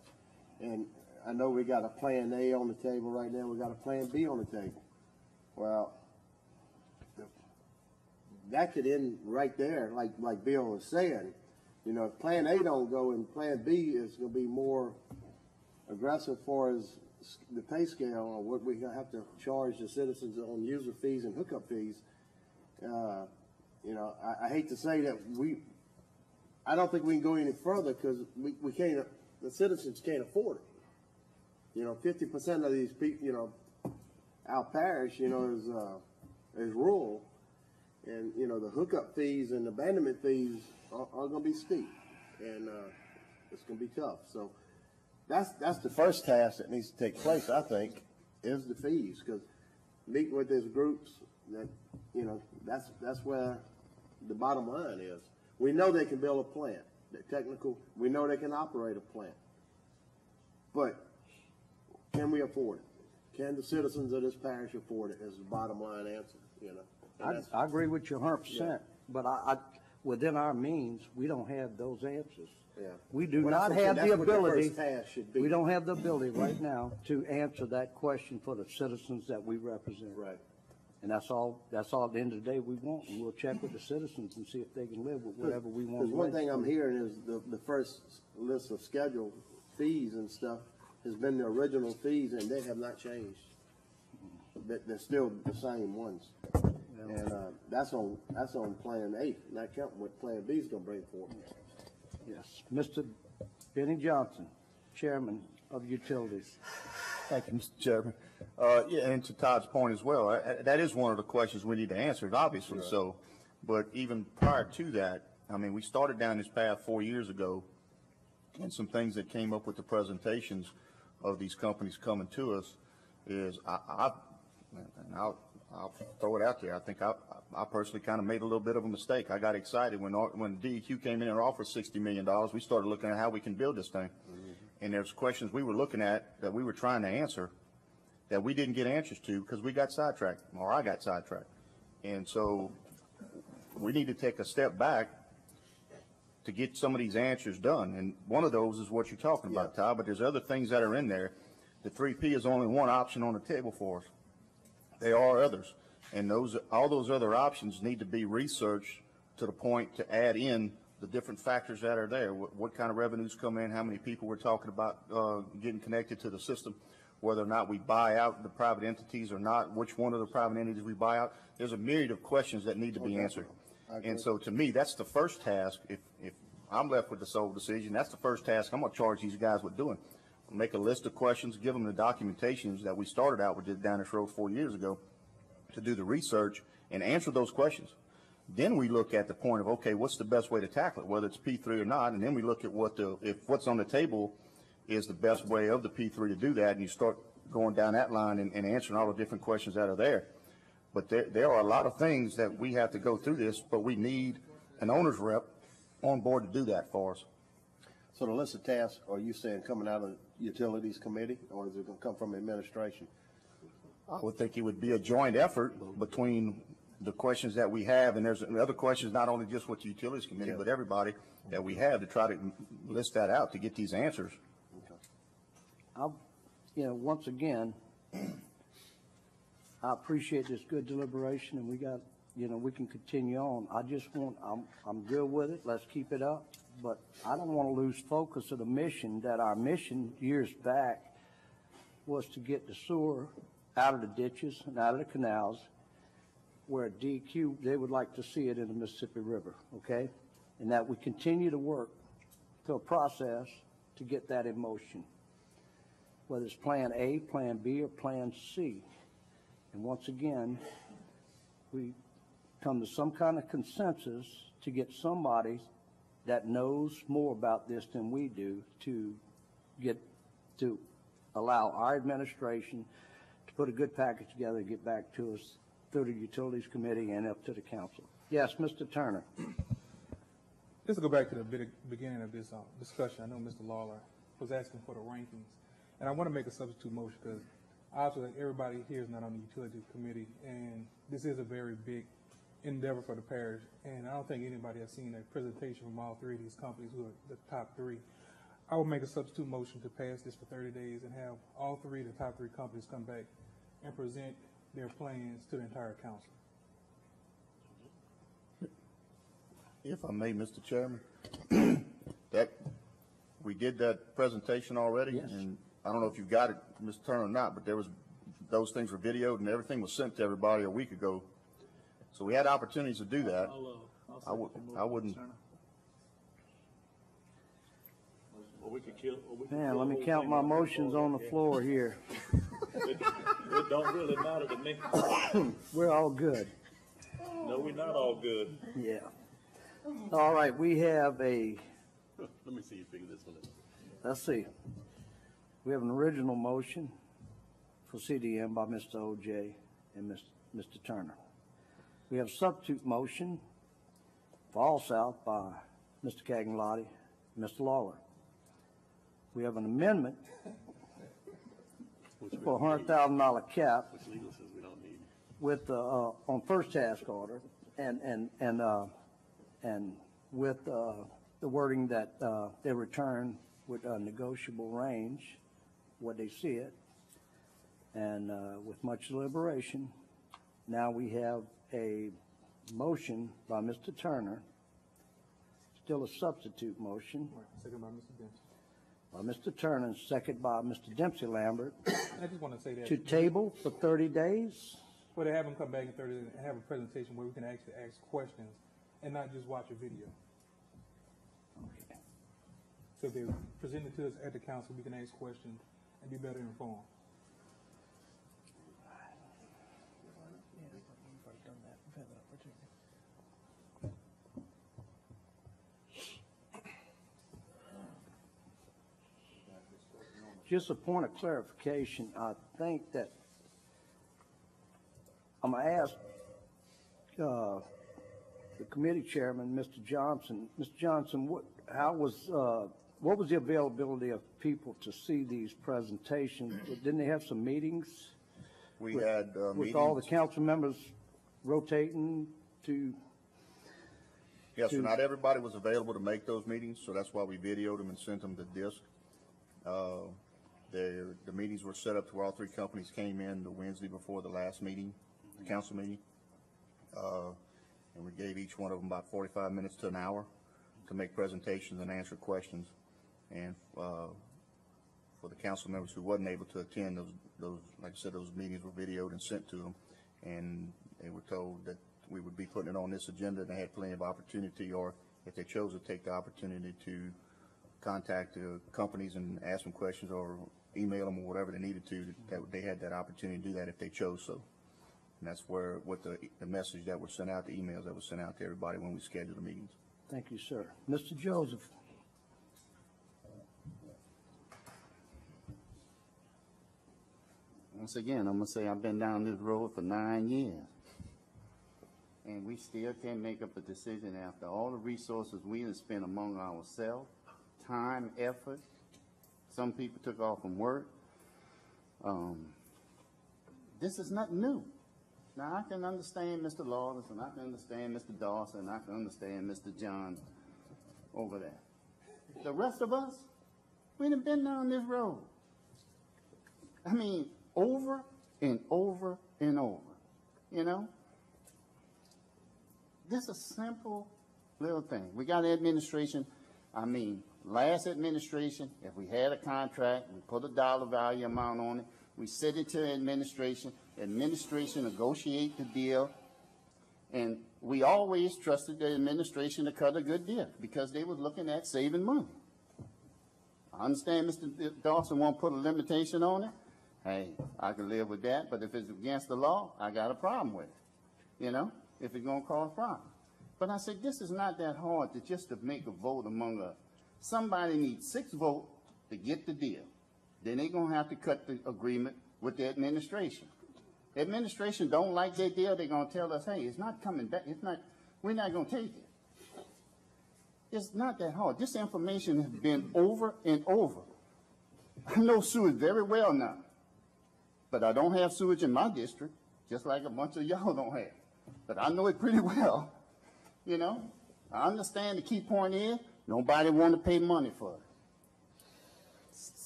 And I know we got a plan A on the table right now. We got a plan B on the table. Well, that could end right there, like Bill was saying. If plan A don't go and plan B is going to be more aggressive for us, the pay scale, or what we have to charge the citizens on user fees and hookup fees, You know, I hate to say that I don't think we can go any further because we can't, the citizens can't afford it. You know, 50% of these people, you know, our parish, you know, is rural, and, you know, the hookup fees and abandonment fees are going to be steep, and it's going to be tough. So that's the first task that needs to take place, I think, is the fees, because meeting with these groups, that, you know, that's where the bottom line is. We know they can build a plant, we know they can operate a plant, but can we afford it? Can the citizens of this parish afford it is the bottom line answer, you know. I agree with you 100%, but within our means, we don't have those answers. Yeah. We do Well, not that's have what the the ability, first task should be. we don't have the ability right now to answer that question for the citizens that we represent. Right. And that's all at the end of the day we want, and we'll check with the citizens and see if they can live with whatever we want. Because one thing I'm hearing is the first list of scheduled fees and stuff has been the original fees, and they have not changed. They're still the same ones. And that's on Plan A, not counting what Plan B is going to bring forth. Yes. Mr. Benny Johnson, Chairman of Utilities. Thank you, Mr. Chairman. Yeah, and to Todd's point as well, that is one of the questions we need to answer, obviously. Right. So, but even prior to that, I mean, we started down this path 4 years ago, and some things that came up with the presentations of these companies coming to us is I'll throw it out there. I think I personally kind of made a little bit of a mistake. I got excited when DEQ came in and offered $60 million. We started looking at how we can build this thing. And there's questions we were looking at that we were trying to answer that we didn't get answers to because we got sidetracked, or I got sidetracked. And so we need to take a step back to get some of these answers done. And one of those is what you're talking about, Todd, but there's other things that are in there. The 3P is only one option on the table for us. There are others. And all those other options need to be researched to the point to add in the different factors that are there. What kind of revenues come in, how many people we're talking about getting connected to the system, whether or not we buy out the private entities or not, which one of the private entities we buy out. There's a myriad of questions that need to be answered. And so to me, that's the first task. If I'm left with the sole decision, that's the first task I'm going to charge these guys with doing. Make a list of questions, give them the documentations that we started out with down this road 4 years ago to do the research and answer those questions. Then we look at the point of, okay, what's the best way to tackle it, whether it's P3 or not, and then we look at if what's on the table is the best way of the P3 to do that, and you start going down that line and answering all the different questions that are there. But there are a lot of things that we have to go through this, but we need an owner's rep on board to do that for us. So the list of tasks, are you saying coming out of the Utilities Committee, or is it going to come from administration? I would think it would be a joint effort between the questions that we have, and there's other questions, not only just with the Utilities Committee, but everybody that we have to try to list that out to get these answers. Okay. Once again, I appreciate this good deliberation, and we got, we can continue on. I'm good with it. Let's keep it up. But I don't want to lose focus of the mission, that our mission years back was to get the sewer out of the ditches and out of the canals, where DEQ, they would like to see it in the Mississippi River, okay? And that we continue to work through a process to get that in motion, whether it's Plan A, Plan B, or Plan C. And once again, we come to some kind of consensus to get somebody that knows more about this than we do to allow our administration to put a good package together and get back to us through the Utilities Committee and up to the council. Yes, Mr. Turner. Just to go back to the beginning of this discussion, I know Mr. Lawler was asking for the rankings, and I want to make a substitute motion because obviously everybody here is not on the Utilities Committee, and this is a very big endeavor for the parish, and I don't think anybody has seen a presentation from all three of these companies who are the top three. I will make a substitute motion to pass this for 30 days and have all three of the top three companies come back and present their plans to the entire council. If I may, Mr. Chairman, we did that presentation already, yes. And I don't know if you got it, Mr. Turner, or not, but those things were videoed and everything was sent to everybody a week ago. So we had opportunities to do that. I wouldn't. Man, let me count my motions on the floor here. It don't really matter to me. We're all good. No, we're not all good. Yeah. All right, we have a, Let me see you figure this one out. let's see. We have an original motion for CDM by Mr. O.J. and Mr. Turner. We have a substitute motion for All South by Mr. Cagnolotti and Mr. Lawler. We have an amendment for a $100,000 cap Which legal says we don't need. with, on first task order and with, the wording that, they return with a negotiable range, what they see it, and, with much deliberation. Now we have a motion by Mr. Turner, still a substitute motion. Second by Mr. Dempsey. By Mr. Turner, and second by Mr. Dempsey Lambert, I just want to say that. to table for 30 days. Well, they have them come back in 30 days and have a presentation where we can actually ask questions and not just watch a video. Okay. So if they present it to us at the council, we can ask questions and be better informed. Just a point of clarification, I think that I'm going to ask the committee chairman, Mr. Johnson. Mr. Johnson, what was the availability of people to see these presentations? Didn't they have some meetings? We had with meetings. all the council members rotating to? Yes, so not everybody was available to make those meetings, so that's why we videoed them and sent them to disc. The meetings were set up to where all three companies came in the Wednesday before the last meeting, the council meeting. And we gave each one of them about 45 minutes to an hour to make presentations and answer questions. And for the council members who wasn't able to attend, those like I said, those meetings were videoed and sent to them. And they were told that we would be putting it on this agenda, and they had plenty of opportunity, or if they chose to take the opportunity to contact the companies and ask them questions or email them or whatever they needed to, that they had that opportunity to do that if they chose so. And that's what the message that was sent out, the emails that was sent out to everybody when we scheduled the meetings. Thank you, sir. Mr. Joseph. Once again, I'm gonna say I've been down this road for 9 years. And we still can't make up a decision after all the resources we have spent among ourselves, time, effort. Some people took off from work. This is not new. Now, I can understand Mr. Lawless, and I can understand Mr. Dawson, and I can understand Mr. John over there. The rest of us, we done been down this road. I mean, over and over and over, you know? This is a simple little thing. We got administration. I mean, last administration, if we had a contract, we put a dollar value amount on it, we sent it to administration negotiate the deal, and we always trusted the administration to cut a good deal because they was looking at saving money. I understand Mr. Dawson won't put a limitation on it. Hey, I can live with that, but if it's against the law, I got a problem with it, you know, if it's going to cause problems. But I said, this is not that hard to make a vote among us. Somebody needs 6 votes to get the deal. Then they're going to have to cut the agreement with the administration. The administration don't like their deal, they're going to tell us, hey, it's not coming back. We're not going to take it. It's not that hard. This information has been over and over. I know sewage very well now, but I don't have sewage in my district, just like a bunch of y'all don't have. But I know it pretty well, you know. I understand the key point is nobody want to pay money for it.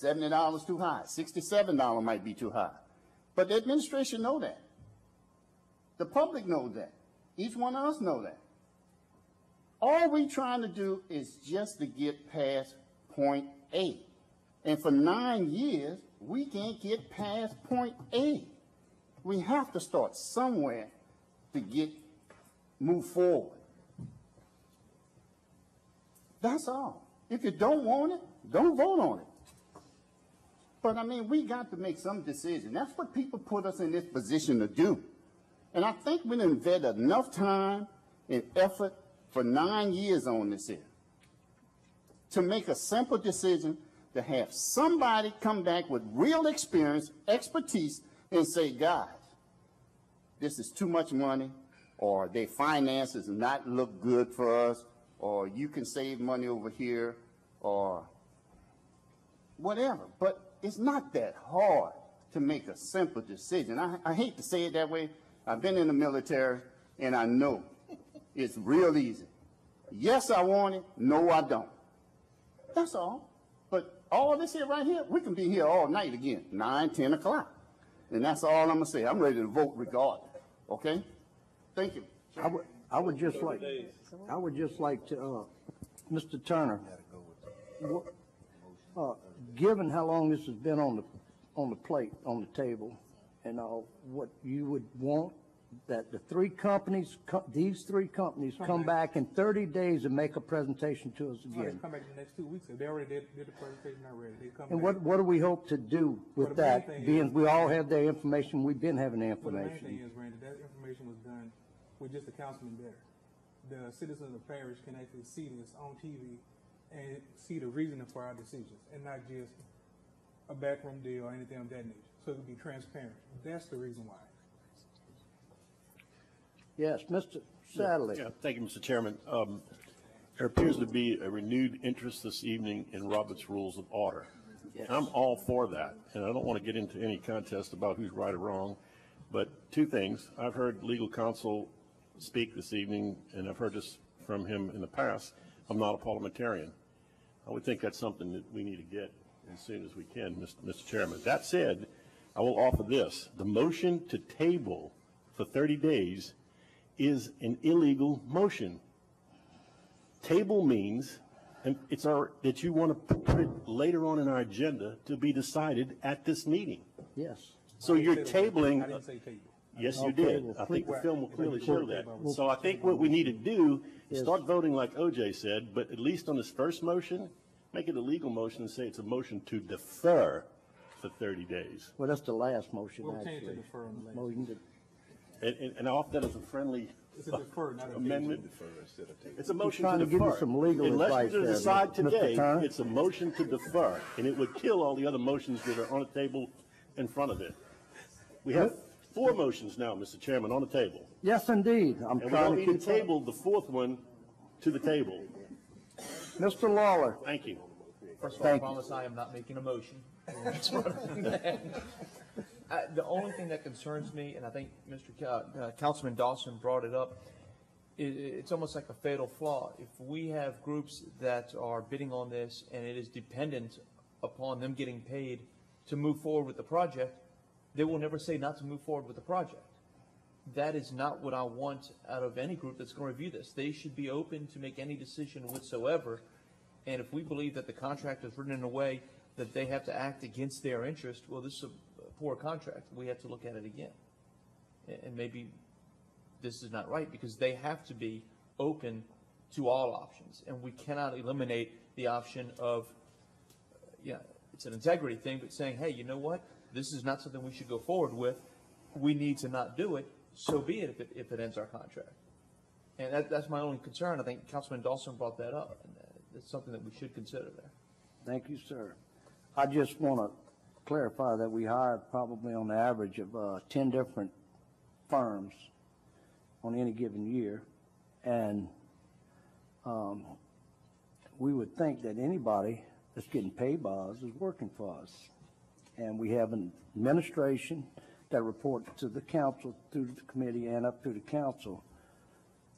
$70 too high. $67 might be too high. But the administration know that. The public knows that. Each one of us know that. All we trying to do is just to get past point A. And for 9 years, we can't get past point A. We have to start somewhere to get move forward. That's all. If you don't want it, don't vote on it. But I mean, we got to make some decision. That's what people put us in this position to do. And I think we invested enough time and effort for 9 years on this here to make a simple decision to have somebody come back with real experience, expertise, and say, guys, this is too much money, or their finances not look good for us, or you can save money over here, or whatever. But it's not that hard to make a simple decision. I hate to say it that way. I've been in the military, and I know it's real easy. Yes, I want it. No, I don't. That's all. But all this here right here, we can be here all night again, 9, 10 o'clock. And that's all I'm going to say. I'm ready to vote regardless. Okay? Thank you. I would just like to, Mr. Turner, given how long this has been on the plate, on the table, and what you would want that the these three companies come back in 30 days and make a presentation to us They again. come back in the next 2 weeks. They already did the presentation already. They come And back. what do we hope to do with Well, the main that, thing being is- we all have their information, we've been having the Well, the main thing information. is, Randy, that information was done with just the councilman there. The citizens of the parish can actually see this on TV and see the reasoning for our decisions, and not just a backroom deal or anything of that nature. So it can be transparent. That's the reason why. Yes, Mr. Sadler. Yeah, thank you, Mr. Chairman. There appears to be a renewed interest this evening in Robert's Rules of Order. Yes. I'm all for that, and I don't want to get into any contest about who's right or wrong, but two things. I've heard legal counsel speak this evening, and I've heard this from him in the past. I'm not a parliamentarian. I would think that's something that we need to get as soon as we can, Mr. Chairman. That said, I will offer this. The motion to table for 30 days is an illegal motion. Table means, and that you want to put it later on in our agenda to be decided at this meeting. Yes. So you're I tabling. didn't say table. Yes, you Okay, did. well, I think the please- film will clearly show that. Well, So I think what we need to do is Yes. start voting like OJ said, but at least on this first motion, make it a legal motion and say it's a motion to defer for 30 days. Well, that's the last motion, We'll change actually. to defer on the last. Motion to- And I offer that as a friendly It's a defer, not a table. amendment. It's a motion trying to to give you defer. some legal Unless advice you there, decide Mr. today, Turner. it's a motion to defer, and it would kill all the other motions that are on the table in front of it. We have 4 motions now, Mr. Chairman, on the table. Yes, indeed. I'm And we trying don't to need to keep up. table the 4th one to the table. Mr. Lawler. Thank you. First of all, I Thank you. promise I am not making a motion. The only thing that concerns me, and I think Councilman Dawson brought it up, it's almost like a fatal flaw. If we have groups that are bidding on this and it is dependent upon them getting paid to move forward with the project, they will never say not to move forward with the project. That is not what I want out of any group that's going to review this. They should be open to make any decision whatsoever. And if we believe that the contract is written in a way that they have to act against their interest, well, this is a poor contract. We have to look at it again. And maybe this is not right, because they have to be open to all options. And we cannot eliminate the option of, it's an integrity thing, but saying, hey, you know what? This is not something we should go forward with. We need to not do it. So be it if it ends our contract. And that's my only concern. I think Councilman Dawson brought that up. And that's something that we should consider there. Thank you, sir. I just want to clarify that we hired probably on the average of 10 different firms on any given year. And we would think that anybody that's getting paid by us is working for us. And we have an administration that reports to the council through the committee and up through the council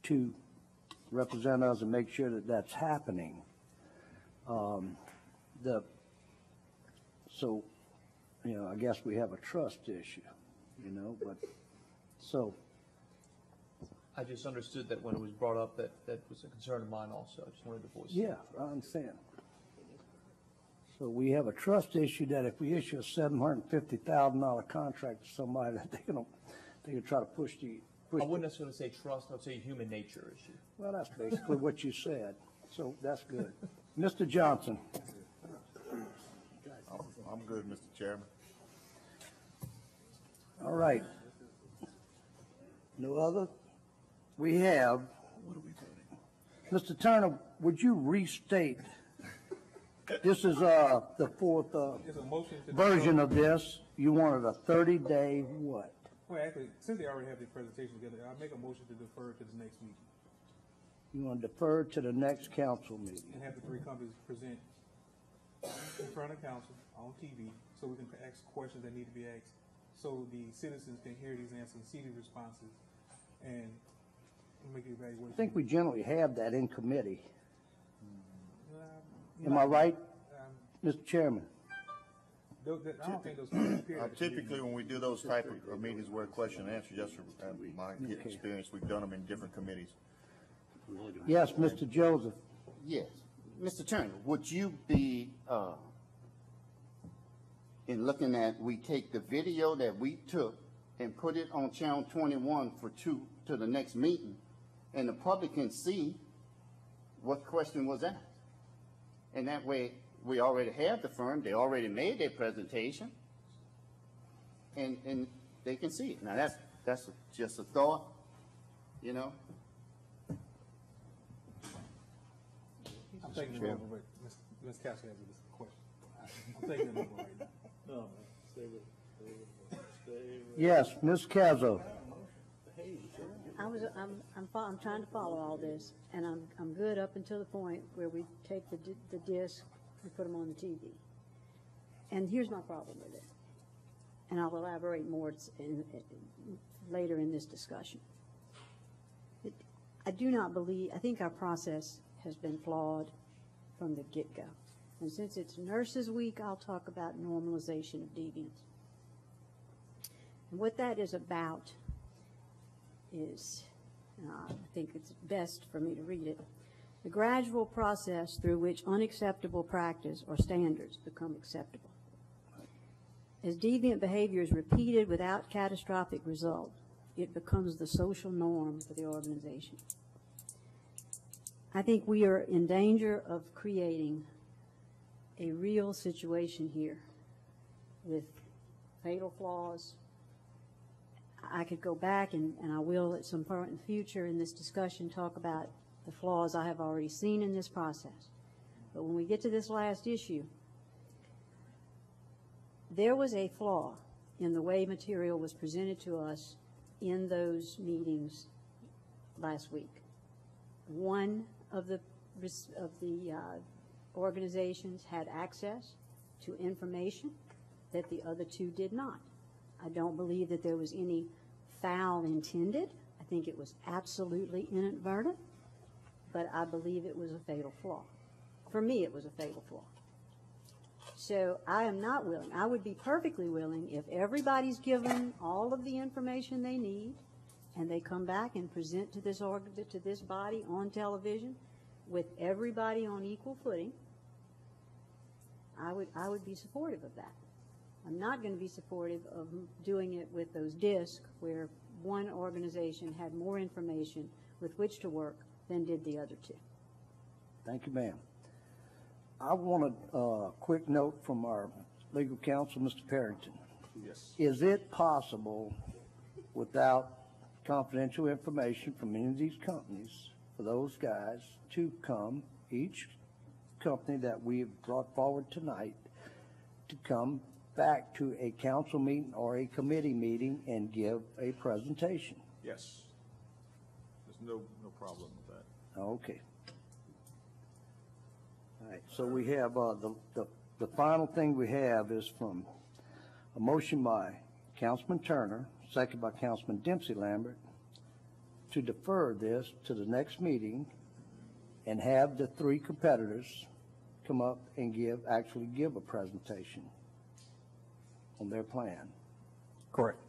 to represent us and make sure that that's happening. So, I guess we have a trust issue, but so. I just understood that when it was brought up, that was a concern of mine also. I just wanted to voice it. Yeah, I understand. So we have a trust issue that if we issue a $750,000 contract to somebody, that they can try to push the I wouldn't necessarily say trust, I'd say human nature issue. Well, that's basically what you said, so that's good. Mr. Johnson? I'm good, Mr. Chairman. All right. No other? We have, Mr. Turner, would you restate, this is the fourth It's a motion to version of this. You wanted a 30-day what? Well, actually, since they already have the presentation together, I'll make a motion to defer to the next meeting You want to defer to the next council meeting. and have the three companies present in front of council on TV so we can ask questions that need to be asked, so the citizens can hear these answers, see these responses, and make the evaluation. I think we generally have that in committee. Am I right, Mr. Chairman? I don't think those companies appear. Typically, when we do those type of meetings where question and answer, just from my experience, we've done them in different committees. Yes, Mr. Joseph. Yes. Mr. Turner, would you be, in looking at, we take the video that we took and put it on channel 21 to the next meeting, and the public can see what question was asked. And that way, we already have the firm, they already made their presentation, and they can see it. Now, that's just a thought, you know? I'm taking it over, but Ms. Castle has a question. I'm taking it over right now. No, man, stay with Yes, Ms. Cazzo. I'm trying to follow all this, and I'm good up until the point where we take the disc and put them on the TV. And here's my problem with it, and I'll elaborate more later in this discussion. I do not believe, I think our process has been flawed from the get-go. And since it's Nurses Week, I'll talk about normalization of deviance. And what that is about is, I think it's best for me to read it, the gradual process through which unacceptable practice or standards become acceptable. As deviant behavior is repeated without catastrophic result, it becomes the social norm for the organization. I think we are in danger of creating a real situation here with fatal flaws. I could go back, and I will at some point in the future in this discussion talk about the flaws I have already seen in this process. But when we get to this last issue, there was a flaw in the way material was presented to us in those meetings last week. One of the organizations had access to information that the other two did not. I don't believe that there was any foul intended. I think it was absolutely inadvertent, but I believe it was a fatal flaw. For me, it was a fatal flaw. So I am not willing. I would be perfectly willing if everybody's given all of the information they need and they come back and present to this body on television with everybody on equal footing. I would be supportive of that. I'm not going to be supportive of doing it with those discs where one organization had more information with which to work than did the other two. Thank you, ma'am. I want a quick note from our legal counsel, Mr. Parrington. Yes. Is it possible, without confidential information from any of these companies, for those guys to come, each company that we have brought forward tonight, to come back to a council meeting or a committee meeting and give a presentation? Yes. There's no problem with that. Okay. All right, so we have, the final thing we have is from a motion by Councilman Turner, second by Councilman Dempsey Lambert, to defer this to the next meeting and have the three competitors come up and actually give a presentation on their plan. Correct.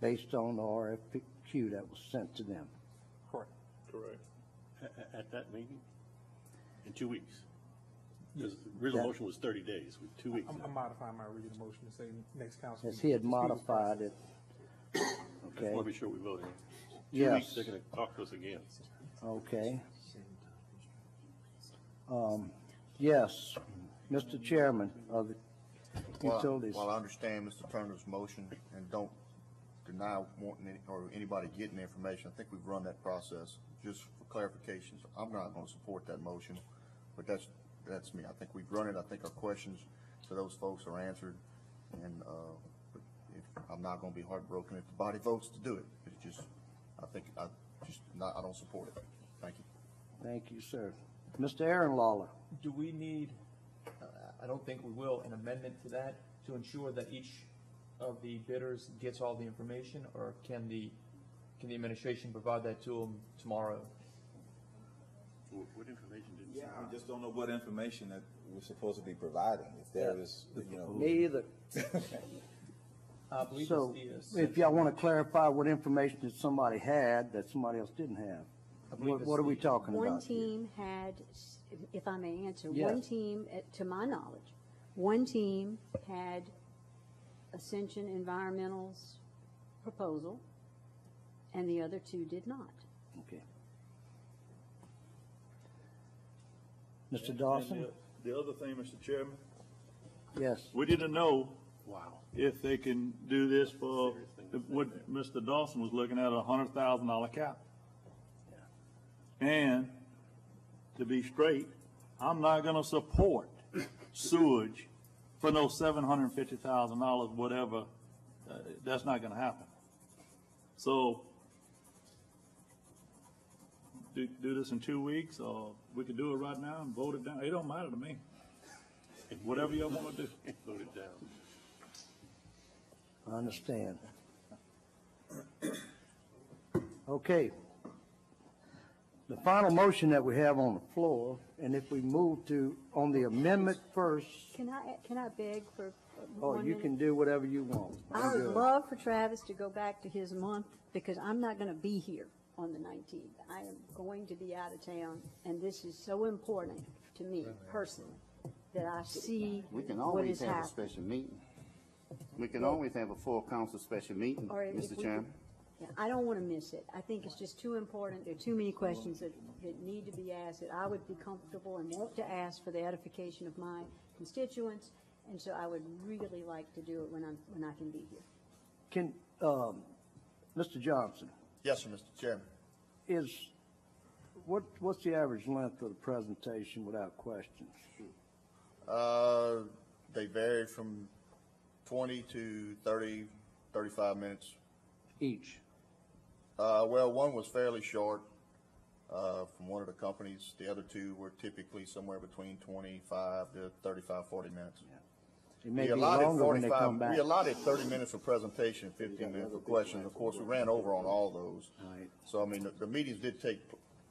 Based on the RFQ that was sent to them. Correct. Correct. At that meeting? In 2 weeks? Because the original motion was 30 days, with 2 weeks. I'm modifying my original motion to say next council. As he had modified it. Just want to be sure we voted. Yes. They're going to talk to us again. Okay. Yes, Mr. Chairman of the Utilities. While I understand Mr. Turner's motion and don't deny wanting anybody getting the information, I think we've run that process. Just for clarifications, I'm not going to support that motion, but that's me. I think we've run it. I think our questions to those folks are answered, and I'm not going to be heartbroken if the body votes to do it. It's just, I don't support it. Thank you. Thank you, sir. Mr. Aaron Lawler. Do we need, I don't think we will, an amendment to that to ensure that each of the bidders gets all the information, or can the administration provide that to them tomorrow? What information did you Yeah, I just don't know what information that we're supposed to be providing. If there is, Me either. I believe So, it's the if y'all want to clarify what information that somebody had that somebody else didn't have, what are we talking about? One team had, if I may answer, Yes. one team, to my knowledge, one team had Ascension Environmental's proposal, and the other two did not. Okay. Mr. Dawson? And the other thing, Mr. Chairman, Yes. we didn't know if they can do this for what Mr. Dawson was looking at, $100,000 cap. And to be straight, I'm not going to support sewage for no $750,000, whatever. That's not going to happen. So do this in 2 weeks, or we could do it right now and vote it down. It don't matter to me. Whatever y'all want to do, vote it down. I understand. Okay. The final motion that we have on the floor, and if we move to, on the amendment first, Can I beg for oh, 1 you minute? can do whatever you want. I would Good. love for Travis to go back to his month, because I'm not going to be here on the 19th. I am going to be out of town, and this is so important to me personally, that I see We can what always is have a happening. special meeting. We can always have a full council special meeting, Or if Mr. we Chairman. Yeah, I don't want to miss it. I think it's just too important. There are too many questions that need to be asked that I would be comfortable and want to ask for the edification of my constituents, and so I would really like to do it when I can be here. Can, Mr. Johnson, Yes, sir, Mr. Chairman. what's the average length of the presentation without questions? They vary from 20 to 30, 35 minutes. Each? Well, one was fairly short from one of the companies. The other two were typically somewhere between 25 to 35, 40 minutes. It may be longer when they come back. We allotted 30 minutes for presentation, 15 minutes for questions. Of course, we ran over on all those. Right. So, I mean, the meetings did take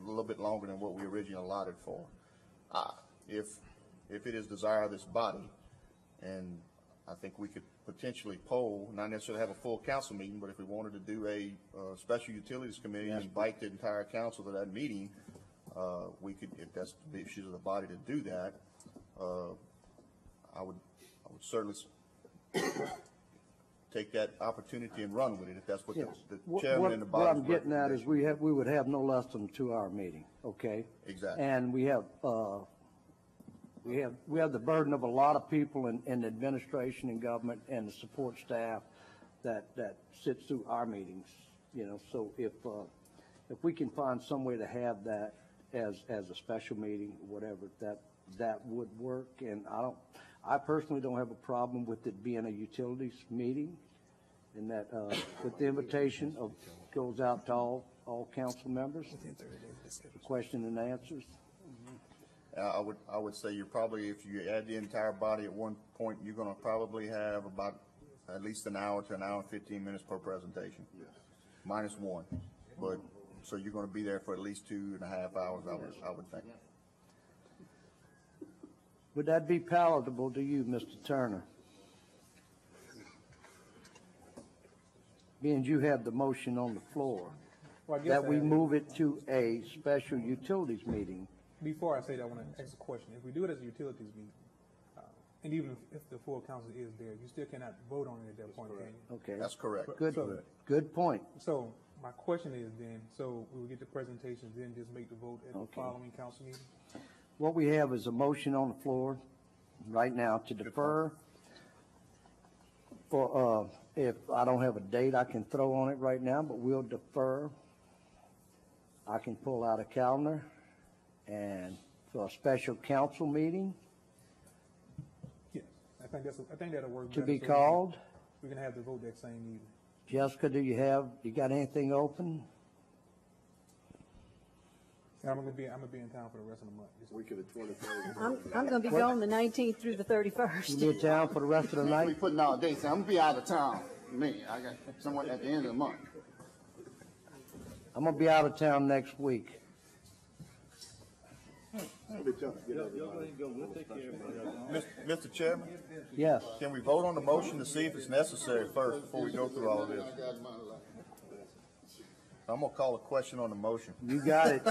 a little bit longer than what we originally allotted for. If it is desire of this body, and I think we could potentially poll, not necessarily have a full council meeting, but if we wanted to do a special utilities committee and invite the entire council to that meeting, we could, if that's the issues of the body to do that, I would certainly take that opportunity and run with it if that's what Yes. the chairman and the body. What I'm getting at is we would have no less than a 2-hour meeting, okay? Exactly. And we have the burden of a lot of people in the administration and government and the support staff that sits through our meetings, so if we can find some way to have that as a special meeting, whatever, that would work. And I personally don't have a problem with it being a utilities meeting, and that with the invitation goes out to all council members, question and answers. I would say you're probably, if you add the entire body at one point, you're gonna probably have about at least an hour to an hour and 15 minutes per presentation. Yes. Minus one. But, so you're gonna be there for at least 2.5 hours, I would think. Would that be palatable to you, Mr. Turner? Being you have the motion on the floor, Well, I guess that we move it to a special utilities meeting. Before I say that, I want to ask a question. If we do it as a utilities meeting, And even if the full council is there, you still cannot vote on it at that point, can you? Okay. That's correct. Good point. So my question is then, so we will get the presentations, then just make the vote at the Okay. following council meeting? What we have is a motion on the floor right now to defer for, if I don't have a date I can throw on it right now, but we'll defer. I can pull out a calendar and for a special council meeting Yes, I think that'll work to better, be so called. we can have the vote that same evening. Jessica, you got anything open? And I'm gonna be in town for the rest of the month. Week of the 23rd. I'm going to be gone the 19th through the 31st. You be in town for the rest of the We night? putting out dates. I'm gonna be out of town. I got someone at the end of the month. I'm gonna be out of town next week. Mr. Chairman, Yes. can we vote on the motion to see if it's necessary first before we go through all of this? I'm gonna call a question on the motion. You got it.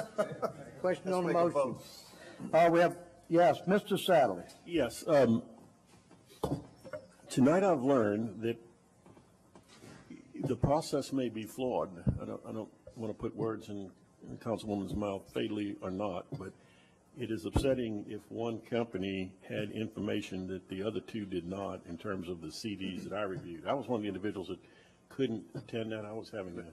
Question Let's on the make a motion. vote. We have, yes, Mr. Sadler. Yes, tonight I've learned that the process may be flawed. I don't want to put words in Councilwoman's mouth fatally or not, but it is upsetting if one company had information that the other two did not in terms of the CDs that I reviewed. I was one of the individuals that couldn't attend that. I was having a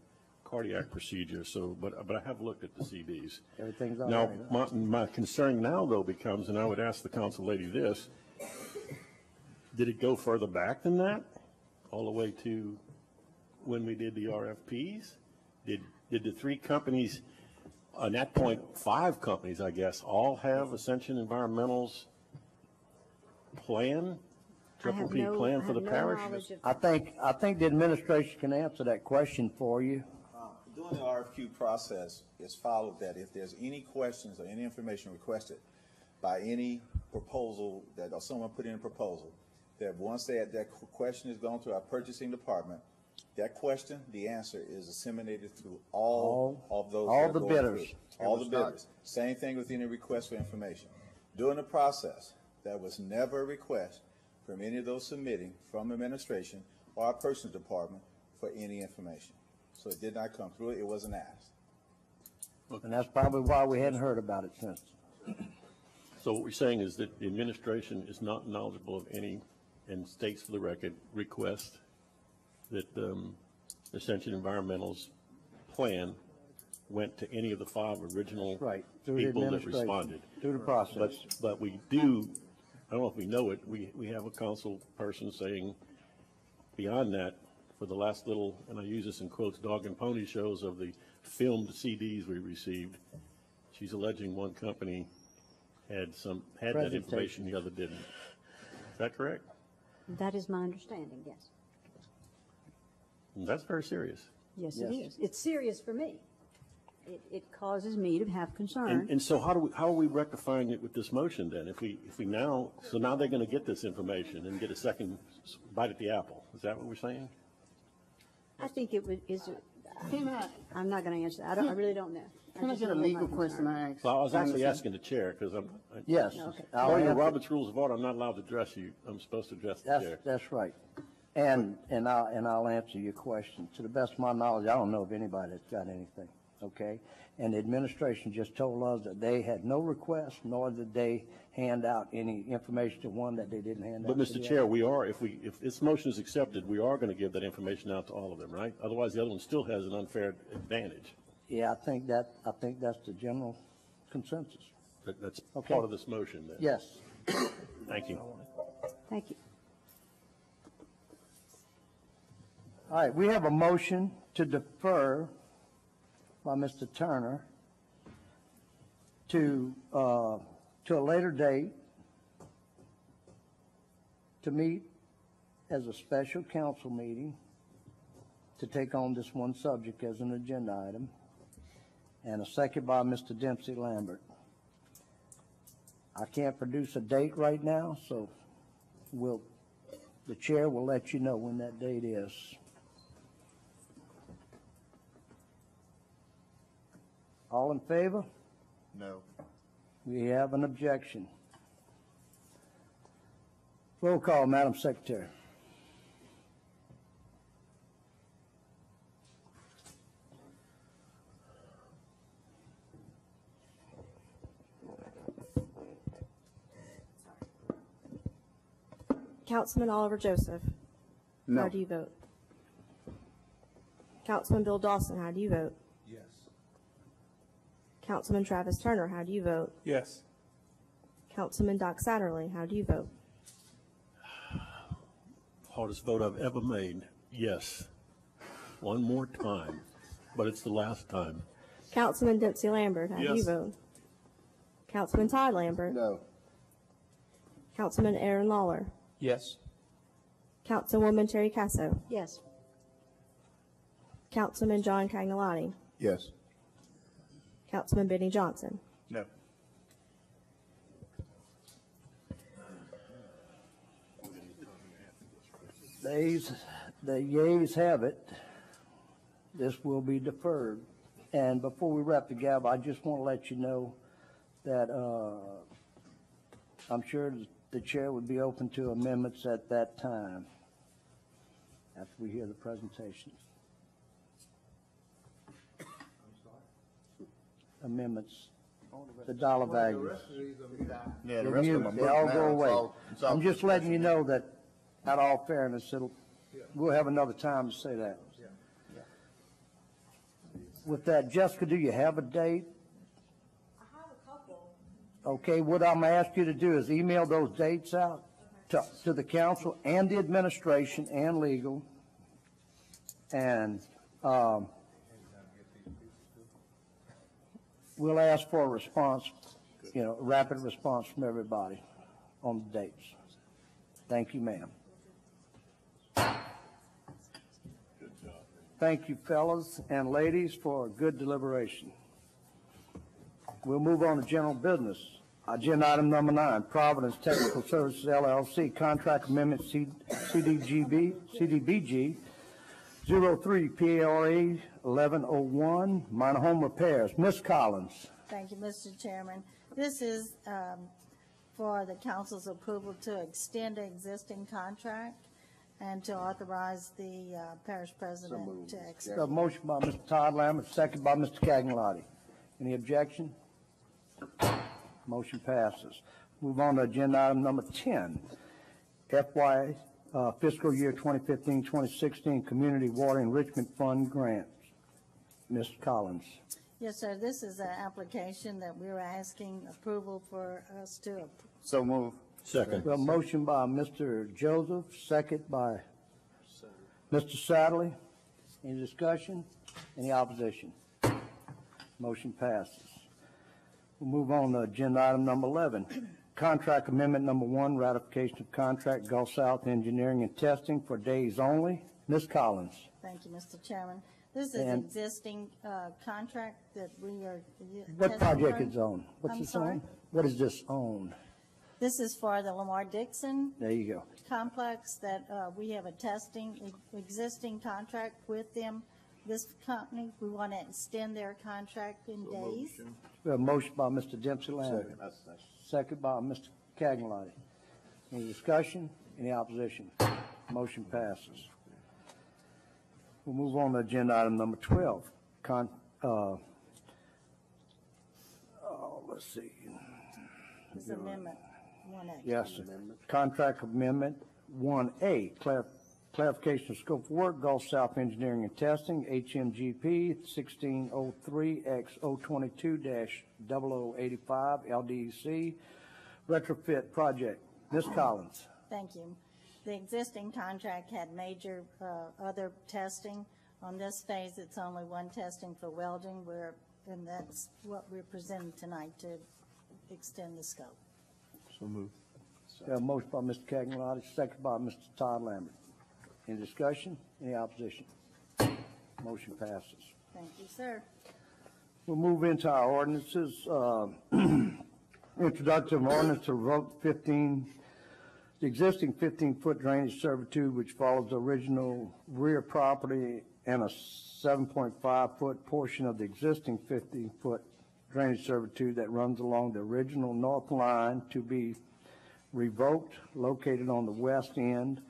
cardiac procedure, so, but I have looked at the CDs. Everything's all Now, right. my concern now, though, becomes, and I would ask the council lady this, did it go further back than that? All the way to when we did the RFPs? Did the three companies, on that point, 5 companies, I guess, all have Ascension Environmental's plan, triple P plan for the parish? I think the administration can answer that question for you. During the RFQ process, it's followed that if there's any questions or any information requested by any proposal that, or someone put in a proposal, that once that question is gone through our purchasing department, that question, the answer is disseminated through all of those. All that the are going bidders. through. All the bidders. Same thing with any request for information. During the process, there was never a request from any of those submitting from administration or our purchasing department for any information. So it did not come through. It wasn't asked. And that's probably why we hadn't heard about it since. So what we're saying is that the administration is not knowledgeable of any, and states for the record, request that Ascension Environmental's plan went to any of the 5 original Right, through the people that administration, responded. through the process. But we do, I don't know if we know it, we have a council person saying beyond that, for the last little, and I use this in quotes, dog and pony shows of the filmed CDs we received, she's alleging one company had that information, the other didn't. Is that correct? That is my understanding, yes. And that's very serious. Yes, it is. It's serious for me. It causes me to have concern. And so how are we rectifying it with this motion then? If we now, so now they're going to get this information and get a second bite at the apple. Is that what we're saying? I think it would, I'm not going to answer that. I really don't know. Can I just get a know legal my question concern. I asked? Well, I was actually asking the chair because Yes. Okay. According to Robert's Rules of Order, I'm not allowed to address you. I'm supposed to address the chair. That's right. And I'll answer your question. To the best of my knowledge, I don't know of anybody that's got anything, okay? And the administration just told us that they had no request, nor did they hand out any information to one that they didn't hand out But to Mr. the Chair, other. if this motion is accepted, we are going to give that information out to all of them, right? Otherwise, the other one still has an unfair advantage. Yeah, I think that's the general consensus. That's Okay. part of this motion then. Yes. Thank you. Thank you. All right, we have a motion to defer by Mr. Turner to a later date to meet as a special council meeting to take on this one subject as an agenda item, and a second by Mr. Dempsey Lambert. I can't produce a date right now, so the chair will let you know when that date is. All in favor? No. We have an objection. Roll call, Madam Secretary. Councilman Oliver Joseph. No. How do you vote? Councilman Bill Dawson, how do you vote? Yes. Councilman Travis Turner, how do you vote? Yes. Councilman Doc Satterley, how do you vote? Hardest vote I've ever made, yes. One more time, but it's the last time. Councilman Dempsey Lambert, how do you Yes. vote? Councilman Todd Lambert. No. Councilman Aaron Lawler. Yes. Councilwoman Terry Casso. Yes. Councilman John Cagnolati. Yes. Councilman Benny Johnson. No. The yeas have it. This will be deferred. And before we wrap the gab, I just want to let you know that I'm sure the chair would be open to amendments at that time after we hear the presentation. Amendments, the dollar values. Yeah, the rest of them are They moot all now. go It's away. all- it's all I'm just letting you discretion. know that, out of all fairness, we'll have another time to say that. With that, Jessica, do you have a date? I have a couple. Okay, what I'm gonna ask you to do is email those dates out to the council and the administration and legal. And, we'll ask for a response, a rapid response from everybody on the dates. Thank you, ma'am. Thank you, fellas and ladies, for good deliberation. We'll move on to general business. Agenda item number 9, Providence Technical Services LLC, Contract Amendment CDBG 03 PLA 1101, minor home repairs. Ms. Collins. Thank you, Mr. Chairman. This is for the council's approval to extend an existing contract and to authorize the parish president to execute. A motion by Mr. Todd Lambert, second by Mr. Cagnolati. Any objection? Motion passes. Move on to agenda item number 10, FY fiscal year 2015-2016 Community Water Enrichment Fund grants. Ms. Collins. Yes, sir. This is an application that we're asking approval for us to. So move. Second. A motion by Mr. Joseph, second by Mr. Satterley. Any discussion? Any opposition? Motion passes. We'll move on to agenda item number 11. Contract amendment number 1, ratification of contract Gulf South Engineering and Testing for days only. Ms. Collins. Thank you, Mr. Chairman. This is And- existing contract that we are. What testing project for. is on? What's I'm this sorry? on? What is this on? This is for the Lamar Dixon There you go. complex that we have a existing contract with them. This company, we want to extend their contract in days. We have a motion by Mr. Dempsey Lambert. Second by Mr. Cagnolati. Any discussion? Any opposition? Motion passes. We'll move on to agenda item number 12. Let's see. This is amendment 1A. Yes, sir. Contract Amendment 1A, clarification of scope of work, Gulf South Engineering and Testing, HMGP 1603X022-0085 LDEC, retrofit project. Ms. Collins. Thank you. The existing contract had major other testing. On this phase, it's only one testing for welding, and that's what we're presenting tonight to extend the scope. So move. A motion by Mr. Cagnolati, second by Mr. Todd Lambert. Any discussion? Any opposition? Motion passes. Thank you, sir. We'll move into our ordinances. Introduction of ordinance to revoke the existing 15-foot drainage servitude which follows the original rear property and a 7.5-foot portion of the existing 15-foot drainage servitude that runs along the original north line to be revoked, located on the west end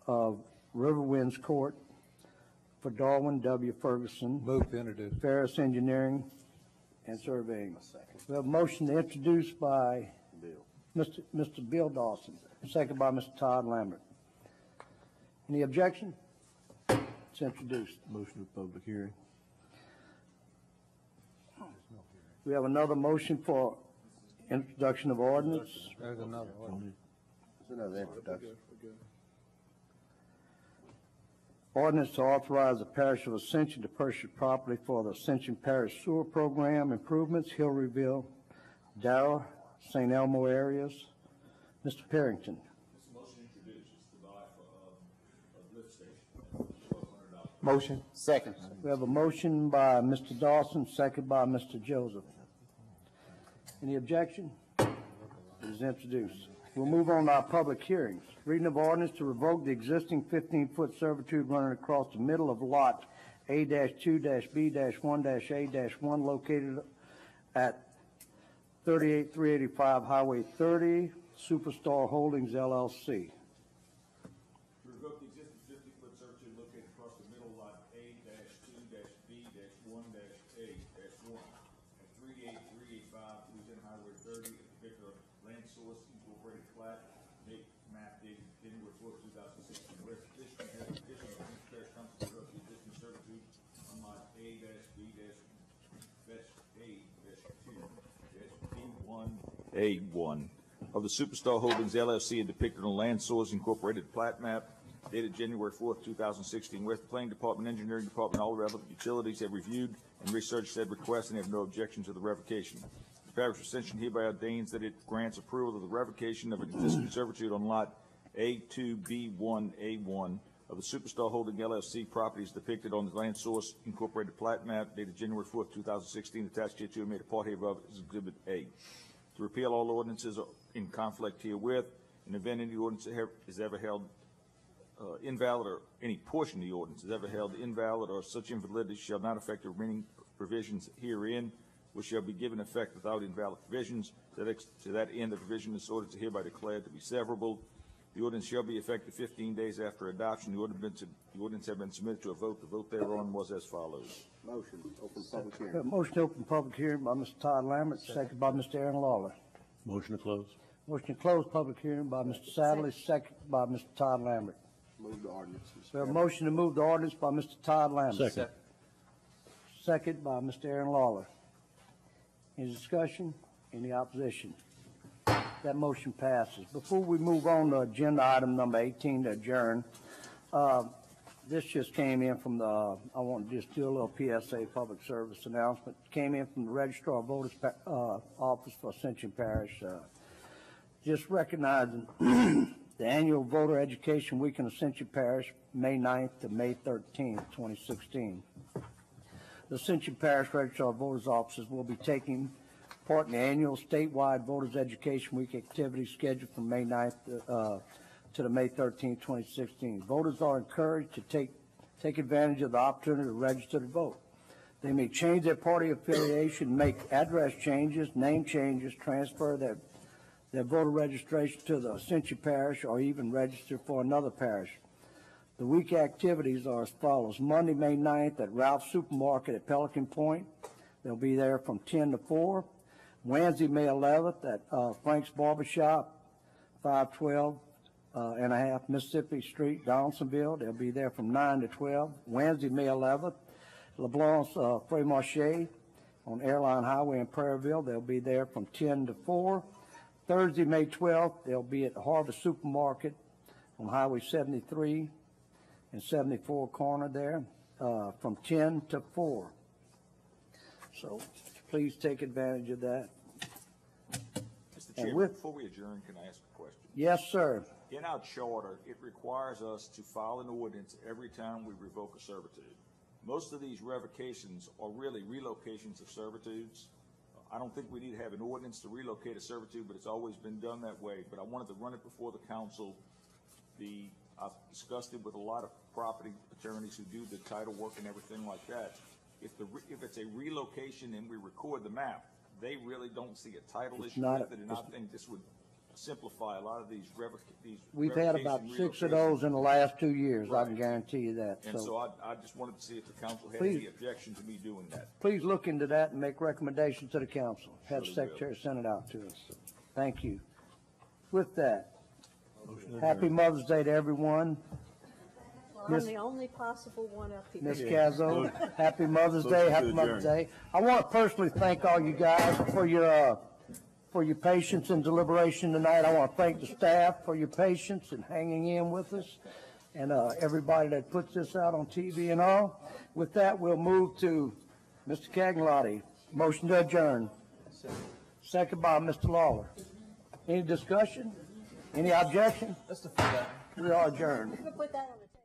of Riverwinds Court for Darwin W. Ferguson. Move to introduce. Ferris Engineering and Surveying. We have a motion to introduce by Mr. Bill Dawson, second by Mr. Todd Lambert. Any objection? It's introduced. Motion for public hearing. We have another motion for introduction of ordinance. There's another one. It's another introduction. Ordinance to authorize the parish of Ascension to purchase property for the Ascension Parish Sewer Program improvements, Hillryville, Darrell, St. Elmo areas. Mr. Parrington. Motion. Second. We have a motion by Mr. Dawson, second by Mr. Joseph. Any objection? It is introduced. We'll move on to our public hearings. Reading of ordinance to revoke the existing 15-foot servitude running across the middle of lot A-2-B-1-A-1 located at 38385 Highway 30, Superstar Holdings LLC. Revoke the existing 50-foot servitude located across the middle lot A-2-B-1-A-1 at 38385 Louisiana Highway 30, a particular land source incorporated plat, map dated January 4th, 2016. Where petition has additional Parish Council to revoke the existing servitude on lot A-B-2-B1A1 of the Superstar Holdings LLC and depicted on land source incorporated plat map dated January 4th, 2016. Whereas the Planning Department, Engineering Department, all relevant utilities have reviewed and researched said request and have no objection to the revocation. The Parish of Ascension hereby ordains that it grants approval of the revocation of an existing servitude on lot A2B1A1 of the Superstar Holding LLC properties depicted on the land source incorporated plat map dated January 4th, 2016, attached hereto and made a part hereof as Exhibit A. To repeal all ordinances in conflict herewith, in the event any ordinance is ever held invalid, or any portion of the ordinance is ever held invalid, or such invalidity shall not affect the remaining provisions herein, which shall be given effect without invalid provisions. To that end, the provision of this ordinance is hereby declared to be severable. The ordinance shall be effective 15 days after adoption. The ordinance have been submitted to a vote. The vote thereon was as follows. Motion, open public We have hearing. a motion to open public hearing by Mr. Todd Lambert, second by Mr. Aaron Lawler. Motion to close. Motion to close public hearing by Mr. Sadler, second by Mr. Todd Lambert. Move the ordinance. We have a motion to move the ordinance by Mr. Todd Lambert. Second. Second by Mr. Aaron Lawler. Any discussion? Any opposition? That motion passes. Before we move on to agenda item number 18 to adjourn, this just came in from the, I want to just do a little PSA, public service announcement. Came in from the Registrar of Voters Office for Ascension Parish. Just recognizing the annual Voter Education Week in Ascension Parish, May 9th to May 13th, 2016. The Ascension Parish Registrar of Voters offices will be taking part in the annual statewide Voters Education Week activity scheduled from May 9th to the May 13th, 2016. Voters are encouraged to take advantage of the opportunity to register to vote. They may change their party affiliation, make address changes, name changes, transfer their voter registration to the Ascension Parish, or even register for another parish. The week activities are as follows. Monday, May 9th at Ralph's Supermarket at Pelican Point. They'll be there from 10 to 4. Wednesday, May 11th at Frank's Barbershop, 512 and a half Mississippi Street, Donaldsonville. They'll be there from 9 to 12. Wednesday, May 11th, LeBlanc's Free Marché on Airline Highway in Prairieville. They'll be there from 10 to 4. Thursday, May 12th, they'll be at Harvest Supermarket on Highway 73 and 74 corner there from 10 to 4. So please take advantage of that. Mr. Chairman, before we adjourn, can I ask a question? Yes, sir. In our charter, it requires us to file an ordinance every time we revoke a servitude. Most of these revocations are really relocations of servitudes. I don't think we need to have an ordinance to relocate a servitude, but it's always been done that way. But I wanted to run it before the council. I've discussed it with a lot of property attorneys who do the title work and everything like that. If it's a relocation and we record the map, they really don't see a title issue with it, and I think this would simplify a lot of these We've had about revocation, 6 of relocation. those in the last 2 years, I Right. can guarantee you that. And so I just wanted to see if the council had Please. any objection to me doing that. Please look into that and make recommendations to the council. Have the Surely will. secretary send it out to us. Thank you. With that, happy Mother's Day to everyone. I'm Miss- the only possible one up here. Ms. Cazzo, happy Mother's Day, happy Mother's Day. I want to personally thank all you guys for your patience and deliberation tonight. I want to thank the staff for your patience and hanging in with us, and everybody that puts this out on TV and all. With that, we'll move to Mr. Cagnotti. Motion to adjourn. Second by Mr. Lawler. Any discussion? Any objection? Let's defend that. We are adjourned. You can put that on the table.